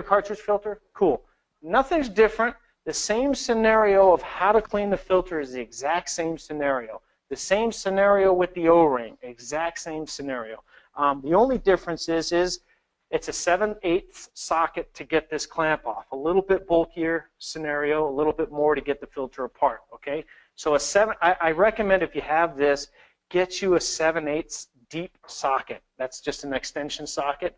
cartridge filter? Cool. Nothing's different. The same scenario of how to clean the filter is the exact same scenario. The same scenario with the O-ring, exact same scenario. The only difference is it's a 7/8 socket to get this clamp off. A little bit bulkier scenario, a little bit more to get the filter apart, okay? So I recommend if you have this, get you a 7/8 deep socket. That's just an extension socket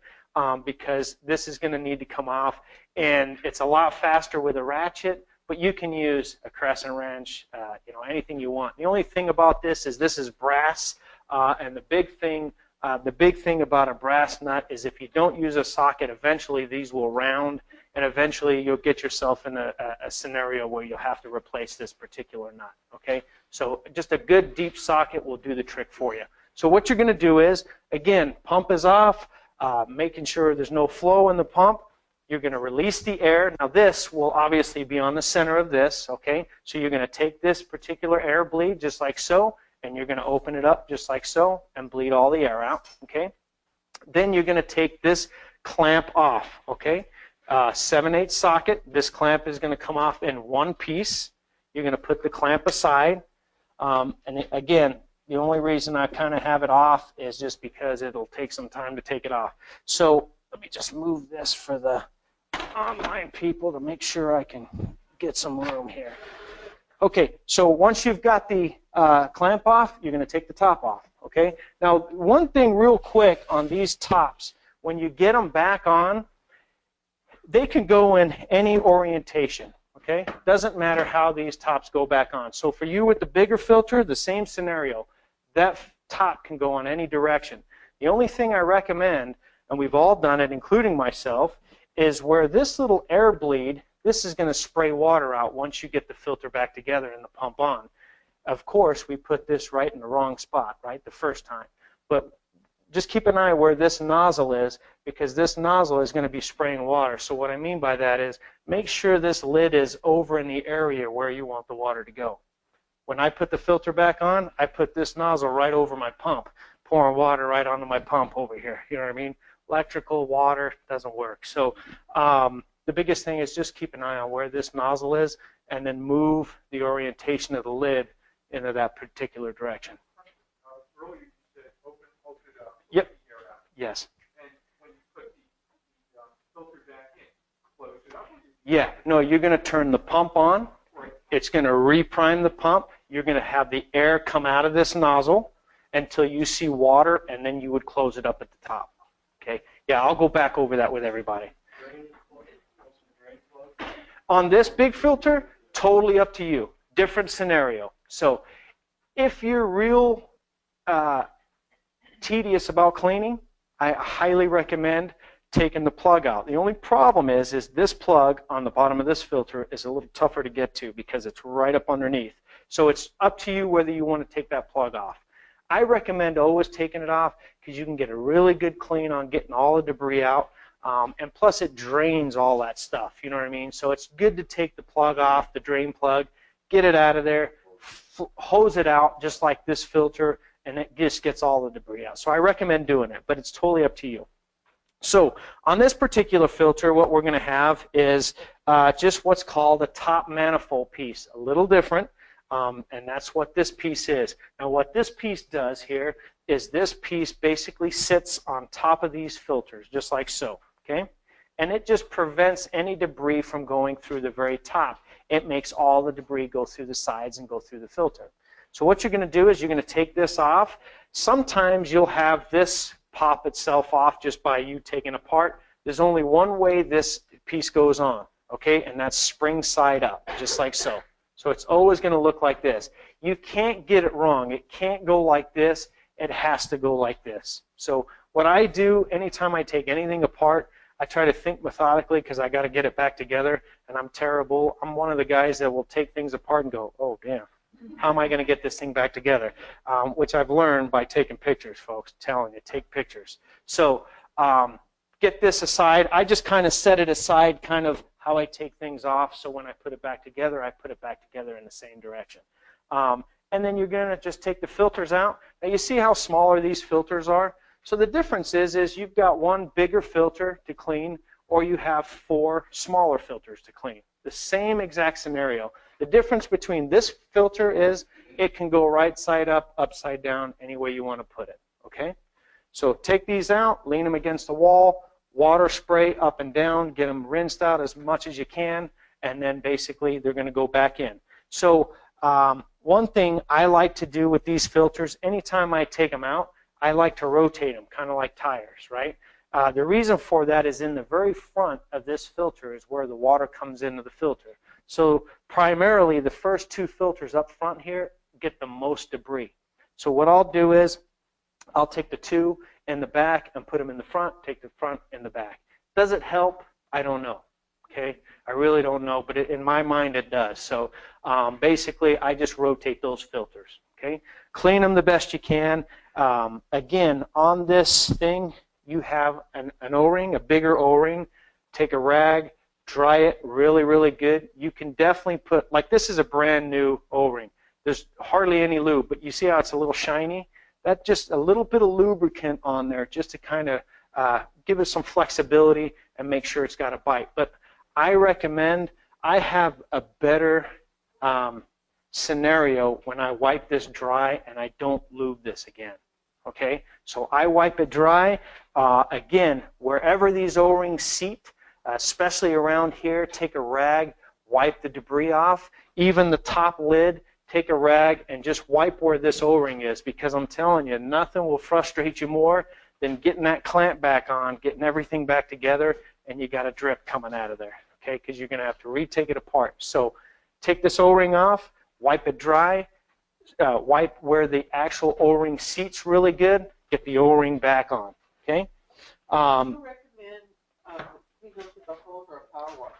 because this is going to need to come off, and it's a lot faster with a ratchet, but you can use a crescent wrench, you know, anything you want. The only thing about this is brass, and the big thing about a brass nut is if you don't use a socket, eventually these will round, and eventually you'll get yourself in a scenario where you'll have to replace this particular nut, okay? So just a good deep socket will do the trick for you. So what you're going to do is, again, pump is off, making sure there's no flow in the pump. You're going to release the air. Now this will obviously be on the center of this, okay? So you're going to take this particular air bleed just like so, and you're going to open it up just like so and bleed all the air out, okay? Then you're going to take this clamp off, okay? 7/8 socket. This clamp is going to come off in one piece. You're going to put the clamp aside. And again, the only reason I kind of have it off is just because it'll take some time to take it off. So let me just move this for the online people to make sure I can get some room here. Okay, so once you've got the clamp off, you're going to take the top off, okay? Now, one thing real quick on these tops, when you get them back on, they can go in any orientation, okay? Doesn't matter how these tops go back on. So for you with the bigger filter, the same scenario. That top can go on any direction. The only thing I recommend, and we've all done it, including myself, is where this little air bleed, this is going to spray water out once you get the filter back together and the pump on. Of course, we put this right in the wrong spot, right, the first time. But just keep an eye where this nozzle is, because this nozzle is going to be spraying water. So what I mean by that is make sure this lid is over in the area where you want the water to go. When I put the filter back on, I put this nozzle right over my pump, pouring water right onto my pump over here. You know what I mean? Electrical, water, doesn't work. So the biggest thing is just keep an eye on where this nozzle is and then move the orientation of the lid into that particular direction. Earlier you said open it up. Yep. Get the air out. Yes. And when you put the filter back in, close it up. Yeah. No, you're going to turn the pump on. It's going to reprime the pump. You're going to have the air come out of this nozzle until you see water, and then you would close it up at the top. Okay? Yeah, I'll go back over that with everybody. On this big filter, totally up to you. Different scenario. So if you're real tedious about cleaning, I highly recommend taking the plug out. The only problem is this plug on the bottom of this filter is a little tougher to get to because it's right up underneath. So it's up to you whether you want to take that plug off. I recommend always taking it off because you can get a really good clean on getting all the debris out. And plus it drains all that stuff, you know what I mean? So it's good to take the plug off, the drain plug, get it out of there, hose it out just like this filter, and it just gets all the debris out. So I recommend doing it, but it's totally up to you. So on this particular filter, what we're going to have is just what's called a top manifold piece, a little different, and that's what this piece is. Now what this piece does here is this piece basically sits on top of these filters, just like so, okay? And it just prevents any debris from going through the very top. It makes all the debris go through the sides and go through the filter. So what you're going to do is you're going to take this off. Sometimes you'll have this pop itself off just by you taking apart. There's only one way this piece goes on, okay, and that's spring side up, just like so. So it's always going to look like this. You can't get it wrong. It can't go like this. It has to go like this. So what I do anytime I take anything apart, I try to think methodically because I got to get it back together, and I'm terrible. I'm one of the guys that will take things apart and go, oh, damn, how am I going to get this thing back together? Which I've learned by taking pictures, folks. I'm telling you, take pictures. So get this aside. I just kind of set it aside, kind of how I take things off, so when I put it back together, I put it back together in the same direction. And then you're going to just take the filters out. Now you see how smaller these filters are? So the difference is you've got one bigger filter to clean, or you have 4 smaller filters to clean. The same exact scenario. The difference between this filter is it can go right side up, upside down, any way you want to put it. Okay? So take these out, lean them against the wall, water spray up and down, get them rinsed out as much as you can, and then basically they're going to go back in. So one thing I like to do with these filters, anytime I take them out, I like to rotate them, kind of like tires, right? The reason for that is in the very front of this filter is where the water comes into the filter. So primarily the first 2 filters up front here get the most debris. So what I'll do is I'll take the 2 in the back and put them in the front, take the front in the back. Does it help? I don't know. Okay, I really don't know, but in my mind it does. So basically I just rotate those filters. Okay, clean them the best you can. Again, on this thing you have an O-ring, a bigger O-ring. Take a rag, dry it really, really good. You can definitely put, like this is a brand new O-ring. There's hardly any lube, but you see how it's a little shiny? That's just a little bit of lubricant on there just to kind of give it some flexibility and make sure it's got a bite. But I recommend, I have a better scenario when I wipe this dry and I don't lube this again. Okay, so I wipe it dry. Again, wherever these O-rings seat, especially around here, take a rag, wipe the debris off. Even the top lid, take a rag and just wipe where this O-ring is, because I'm telling you, nothing will frustrate you more than getting that clamp back on, getting everything back together, and you got a drip coming out of there, okay, because you're going to have to retake it apart. So take this O-ring off, wipe it dry, wipe where the actual O-ring seats really good, get the O-ring back on, okay? Do you recommend we go to the hose or a power washer?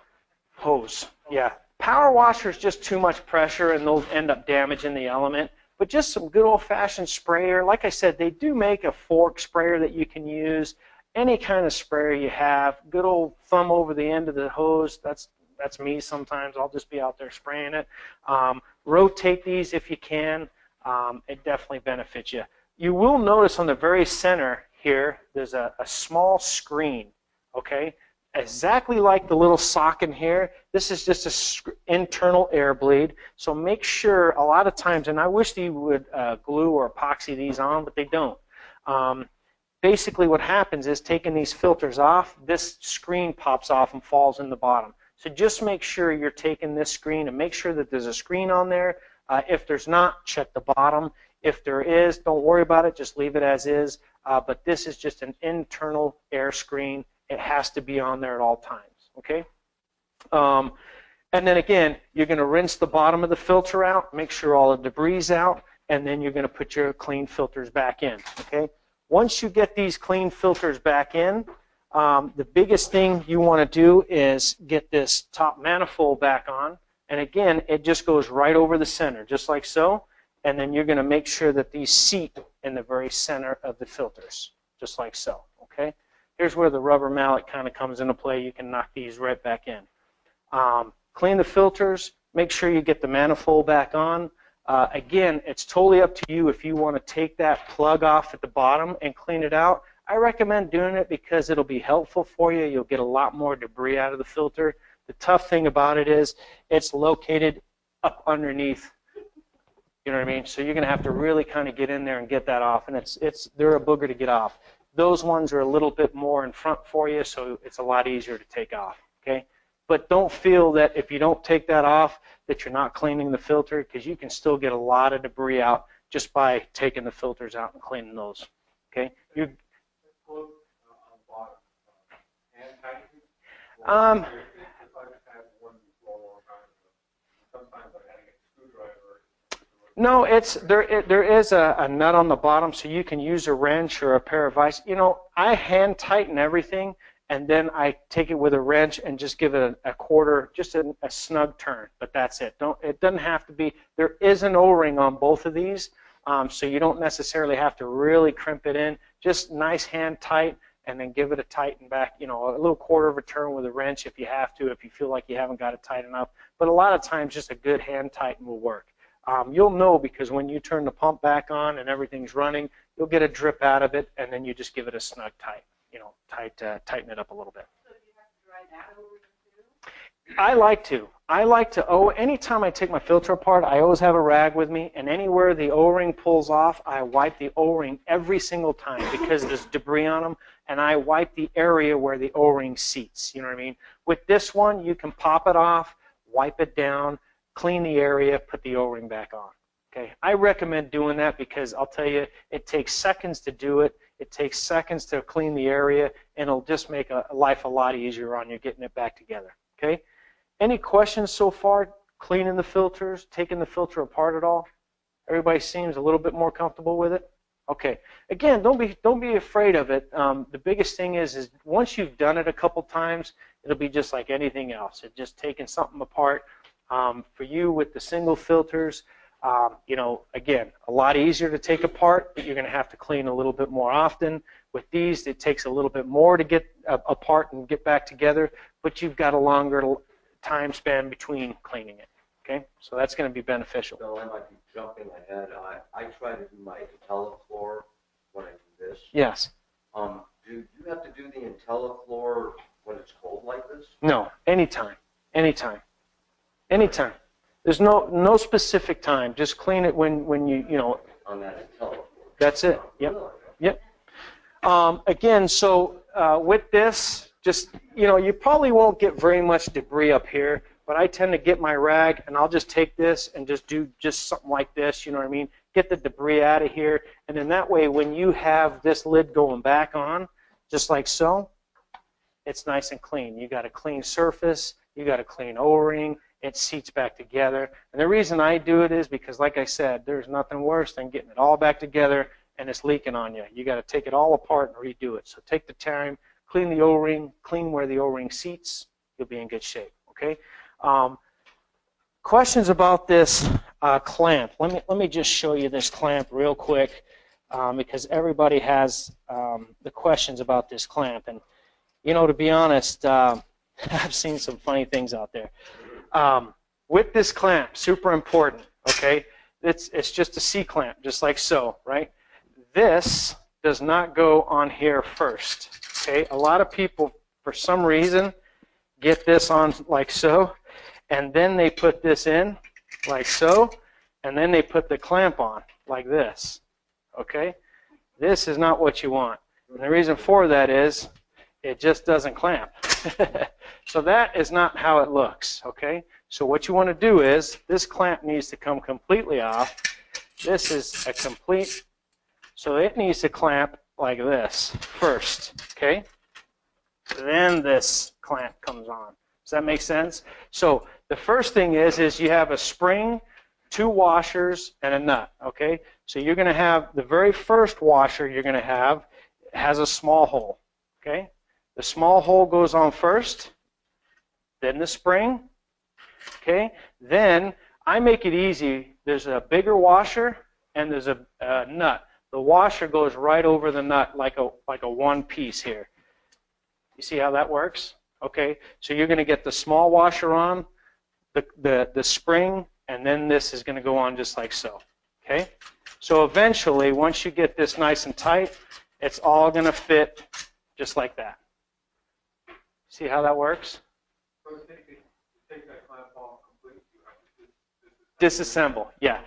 Hose, yeah. Power washer is just too much pressure and they'll end up damaging the element. But just some good old-fashioned sprayer. Like I said, they do make a fork sprayer that you can use. Any kind of sprayer you have, good old thumb over the end of the hose, that's me sometimes. I'll just be out there spraying it. Rotate these if you can. It definitely benefits you. You will notice on the very center here, there's a small screen, okay? Exactly like the little socket here, this is just an internal air bleed. So make sure, a lot of times, and I wish you would glue or epoxy these on, but they don't. Basically what happens is taking these filters off, this screen pops off and falls in the bottom. So just make sure you're taking this screen and make sure that there's a screen on there. If there's not, check the bottom. If there is, don't worry about it, just leave it as is. But this is just an internal air screen. It has to be on there at all times, okay? And then again, you're going to rinse the bottom of the filter out, make sure all the debris is out, and then you're going to put your clean filters back in, okay? Once you get these clean filters back in, the biggest thing you want to do is get this top manifold back on. And again, it just goes right over the center, just like so. And then you're going to make sure that these seat in the very center of the filters, just like so, okay? Here's where the rubber mallet kind of comes into play. You can knock these right back in. Clean the filters. Make sure you get the manifold back on. Again, it's totally up to you if you want to take that plug off at the bottom and clean it out. I recommend doing it because it'll be helpful for you. You'll get a lot more debris out of the filter. The tough thing about it is it's located up underneath. You know what I mean? So you're going to have to really kind of get in there and get that off, and they're a booger to get off. Those ones are a little bit more in front for you, so it's a lot easier to take off, okay? But don't feel that if you don't take that off that you're not cleaning the filter, because you can still get a lot of debris out just by taking the filters out and cleaning those, okay? No, there is a nut on the bottom, so you can use a wrench or a pair of vise. You know, I hand tighten everything, and then I take it with a wrench and just give it a quarter, just a snug turn. But that's it. It doesn't have to be. There is an O-ring on both of these, so you don't necessarily have to really crimp it in. Just nice hand tight, and then give it a tighten back. You know, a little quarter of a turn with a wrench if you have to, if you feel like you haven't got it tight enough. But a lot of times, just a good hand tighten will work. You'll know because when you turn the pump back on and everything's running, you'll get a drip out of it, and then you just give it a snug tight. You know, tighten it up a little bit. So do you have to dry that over too? I like to anytime I take my filter apart, I always have a rag with me, and anywhere the O-ring pulls off, I wipe the O-ring every single time because there's debris on them, and I wipe the area where the O-ring seats. You know what I mean? With this one, you can pop it off, wipe it down, clean the area, put the O-ring back on. Okay, I recommend doing that because I'll tell you, it takes seconds to do it. It takes seconds to clean the area, and it'll just make life a lot easier on you getting it back together. Okay, any questions so far? Cleaning the filters, taking the filter apart at all? Everybody seems a little bit more comfortable with it. Okay, again, don't be afraid of it. The biggest thing is once you've done it a couple times, it'll be just like anything else. It's just taking something apart. For you with the single filters, you know, again, a lot easier to take apart, but you're going to have to clean a little bit more often. With these, it takes a little bit more to get apart and get back together, but you've got a longer time span between cleaning it. Okay, so that's going to be beneficial. So I might be jumping ahead. I try to do my IntelliFloor when I do this. Yes. Do you have to do the IntelliFloor when it's cold like this? No, anytime. Anytime. There's no specific time. Just clean it when you know. On that IntelliFloor. That's it. Yep. Yep. Again, so with this, just you probably won't get very much debris up here, but I tend to get my rag and I'll just take this and just do something like this. You know what I mean? Get the debris out of here, and then that way, when you have this lid going back on, just like so, it's nice and clean. You got a clean surface. You got a clean O-ring. It seats back together. And the reason I do it is because, like I said, there's nothing worse than getting it all back together and it's leaking on you. You got to take it all apart and redo it. So take the time, clean the O-ring, clean where the O-ring seats. You'll be in good shape. Okay. Questions about this clamp? Let me just show you this clamp real quick because everybody has the questions about this clamp. And to be honest, I've seen some funny things out there. With this clamp, super important, okay? It's just a C-clamp, just like so, right? This does not go on here first, okay? A lot of people, for some reason, get this on like so, and then they put this in like so, and then they put the clamp on like this, okay? This is not what you want. And the reason for that is it just doesn't clamp. So that is not how it looks, okay? So what you want to do is this clamp needs to come completely off. This is a complete, so it needs to clamp like this first, okay? Then this clamp comes on. Does that make sense? So the first thing is you have a spring, 2 washers, and a nut, okay? So you're going to have the very first washer you're going to have has a small hole, okay? The small hole goes on first, then the spring, okay? Then I make it easy. There's a bigger washer and there's a nut. The washer goes right over the nut like a one piece here. You see how that works? Okay, so you're going to get the small washer on, the spring, and then this is going to go on just like so. Okay, so eventually, once you get this nice and tight, it's all going to fit just like that. See how that works? So take that clamp off completely. Disassemble, yeah.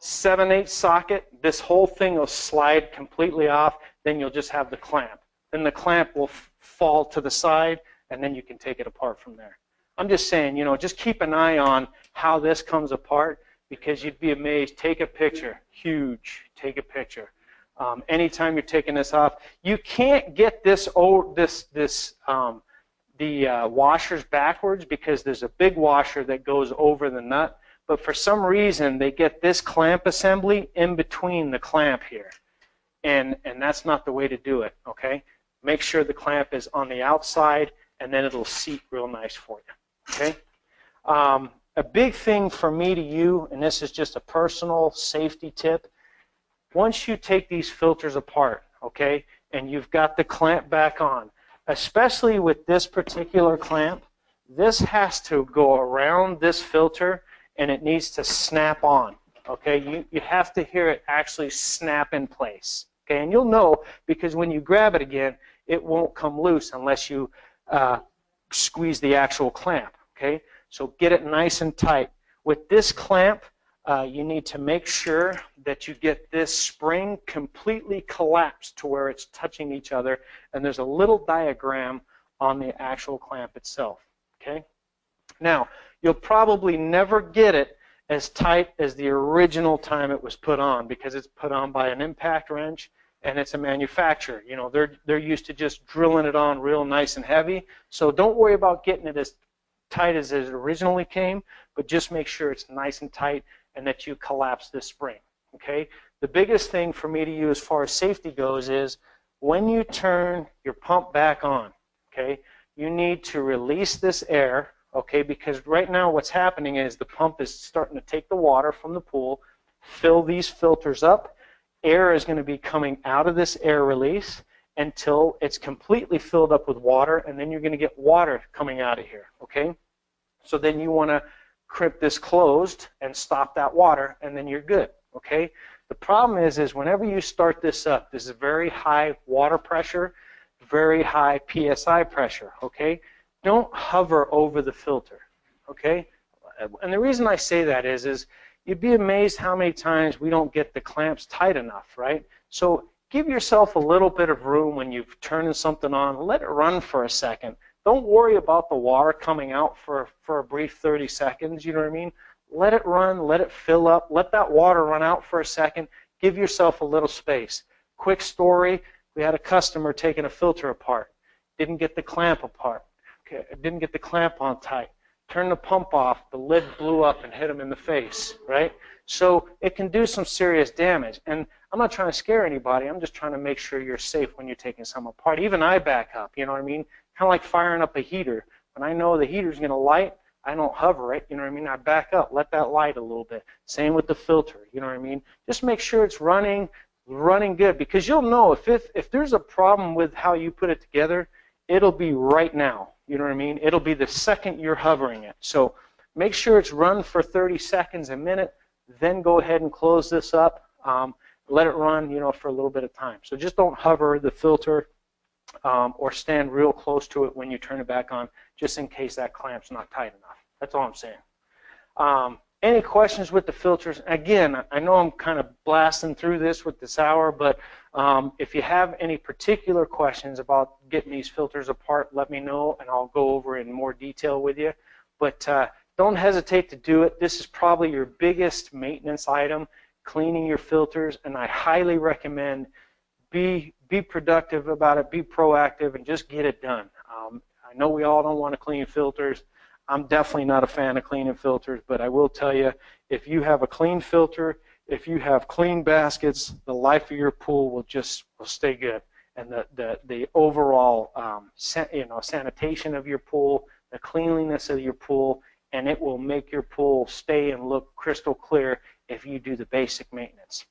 7/8 socket, this whole thing will slide completely off, then you'll just have the clamp. Then the clamp will fall to the side, and then you can take it apart from there. I'm just saying, just keep an eye on how this comes apart, because you'd be amazed. Take a picture, huge, take a picture. Anytime you're taking this off, you can't get the washers backwards because there's a big washer that goes over the nut, but for some reason they get this clamp assembly in between the clamp here. And that's not the way to do it, okay? Make sure the clamp is on the outside, and then it'll seat real nice for you, okay? A big thing for me to you, and this is just a personal safety tip, once you take these filters apart, okay, and you've got the clamp back on, especially with this particular clamp, this has to go around this filter and it needs to snap on, okay? You have to hear it actually snap in place, okay? And you'll know because when you grab it again, it won't come loose unless you squeeze the actual clamp, okay? So get it nice and tight. With this clamp, you need to make sure that you get this spring completely collapsed to where it's touching each other, and there's a little diagram on the actual clamp itself, okay? Now, you'll probably never get it as tight as the original time it was put on because it's put on by an impact wrench and it's a manufacturer. You know, they're used to just drilling it on real nice and heavy, so don't worry about getting it as tight as it originally came, but just make sure it's nice and tight and that you collapse this spring, okay? The biggest thing for me to you as far as safety goes is when you turn your pump back on, okay, you need to release this air, okay, because right now what's happening is the pump is starting to take the water from the pool, fill these filters up, air is going to be coming out of this air release until it's completely filled up with water, and then you're going to get water coming out of here, okay? So then you want to crimp this closed and stop that water, and then you're good, okay? The problem is whenever you start this up, this is very high water pressure, very high PSI pressure, okay? Don't hover over the filter, okay? And the reason I say that is you'd be amazed how many times we don't get the clamps tight enough, right? So give yourself a little bit of room when you've turned something on. Let it run for a second. Don't worry about the water coming out for a brief 30 seconds, you know what I mean? Let it run, let it fill up, let that water run out for a second. Give yourself a little space. Quick story, we had a customer taking a filter apart. Didn't get the clamp apart. Okay, didn't get the clamp on tight. Turned the pump off, the lid blew up and hit him in the face, right? So it can do some serious damage. And I'm not trying to scare anybody. I'm just trying to make sure you're safe when you're taking something apart. Even I back up, you know what I mean? Kind of like firing up a heater. When I know the heater's going to light, I don't hover it, you know what I mean? I back up, let that light a little bit. Same with the filter, you know what I mean? Just make sure it's running good, because you'll know if there's a problem with how you put it together, it'll be right now, you know what I mean? It'll be the second you're hovering it. So make sure it's run for 30 seconds, a minute, then go ahead and close this up. Let it run, you know, for a little bit of time. So just don't hover the filter or stand real close to it when you turn it back on, just in case that clamp's not tight enough. That's all I'm saying. Any questions with the filters? Again, I know I'm kind of blasting through this with this hour, but if you have any particular questions about getting these filters apart, let me know, and I'll go over in more detail with you. But don't hesitate to do it. This is probably your biggest maintenance item, cleaning your filters, and I highly recommend be productive about it, be proactive, and just get it done. I know we all don't want to clean filters. I'm definitely not a fan of cleaning filters, but I will tell you, if you have a clean filter, if you have clean baskets, the life of your pool will stay good, and the overall sanitation of your pool, the cleanliness of your pool, and it will make your pool stay and look crystal clear if you do the basic maintenance.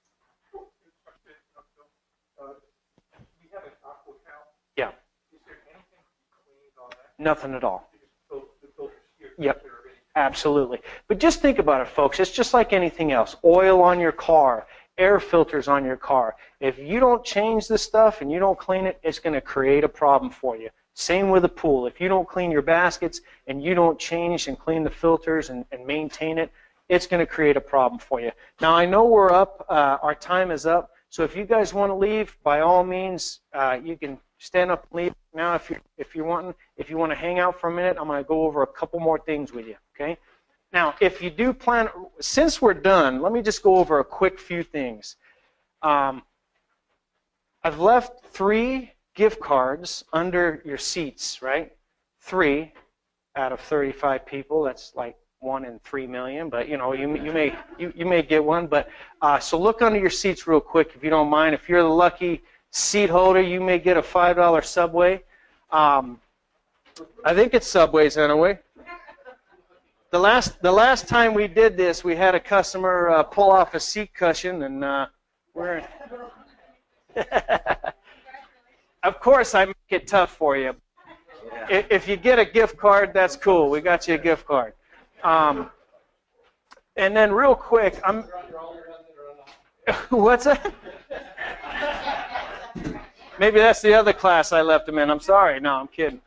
We have an aqua cow. Yeah. Is there anything to be cleaned on that? Nothing at all. The filters here. Yep. Absolutely. But just think about it, folks. It's just like anything else. Oil on your car, air filters on your car. If you don't change this stuff and you don't clean it, it's going to create a problem for you. Same with the pool. If you don't clean your baskets and you don't change and clean the filters and maintain it, it's going to create a problem for you. Now, I know we're up. Our time is up. So if you guys want to leave, by all means, you can stand up and leave now if you want to hang out for a minute. I'm going to go over a couple more things with you, okay? Now, if you do plan, since we're done, let me just go over a quick few things. I've left 3 gift cards under your seats, right? 3 out of 35 people. That's like 1 in 3 million, but you know, you may get one. But so look under your seats real quick if you don't mind. If you're the lucky seat holder, you may get a $5 Subway. I think it's Subways anyway. The last time we did this, we had a customer pull off a seat cushion, and we're. Of course, I make it tough for you. If you get a gift card, that's cool. We got you a gift card. And then real quick, what's that? Maybe that's the other class I left him in. I'm sorry. No, I'm kidding.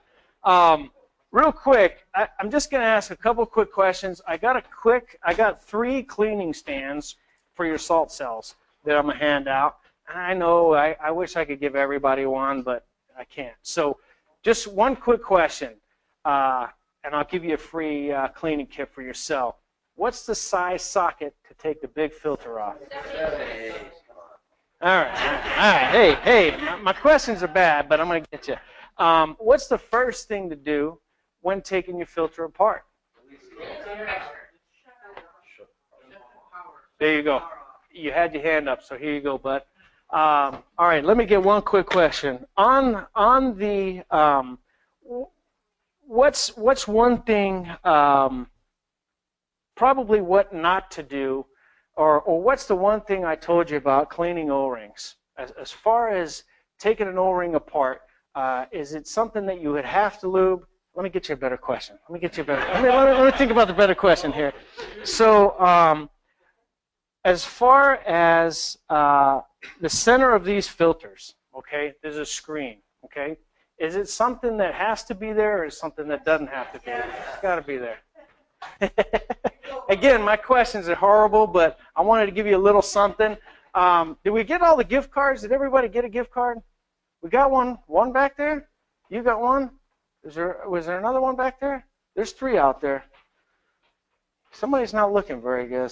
Real quick, I'm just going to ask a couple quick questions. I got 3 cleaning stands for your salt cells that I'm going to hand out. I know I wish I could give everybody one, but I can't. So just one quick question, and I'll give you a free cleaning kit for your cell. What's the size socket to take the big filter off? All right. Hey, my questions are bad, but I'm going to get you. What's the first thing to do when taking your filter apart? There you go. You had your hand up, so here you go, bud. All right, let me get one quick question. On the what's one thing, probably what not to do, or what's the one thing I told you about cleaning O-rings? As far as taking an O-ring apart, is it something that you would have to lube? Let me get you a better question. Let me think about the better question here. So, as far as the center of these filters, okay, there's a screen, okay? Is it something that has to be there, or is it something that doesn't have to be there? It's got to be there. Again, my questions are horrible, but I wanted to give you a little something. Did we get all the gift cards? Did everybody get a gift card? We got one. One back there? You got one? Was there another one back there? There's 3 out there. Somebody's not looking very good.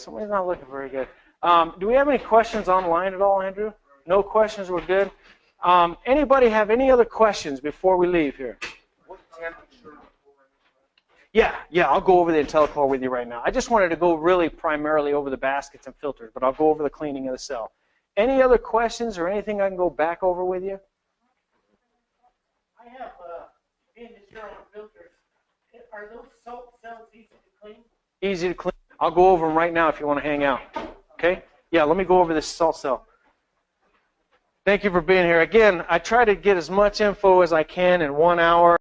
Do we have any questions online at all, Andrew? No questions? We're good. Anybody have any other questions before we leave here? Yeah, I'll go over the IntelliCore with you right now. I just wanted to go really primarily over the baskets and filters, but I'll go over the cleaning of the cell. Any other questions or anything I can go back over with you? I have being the sterile filters. Are those salt cells easy to clean? Easy to clean. I'll go over them right now if you want to hang out. Okay? Yeah, let me go over this salt cell. Thank you for being here. Again, I try to get as much info as I can in 1 hour.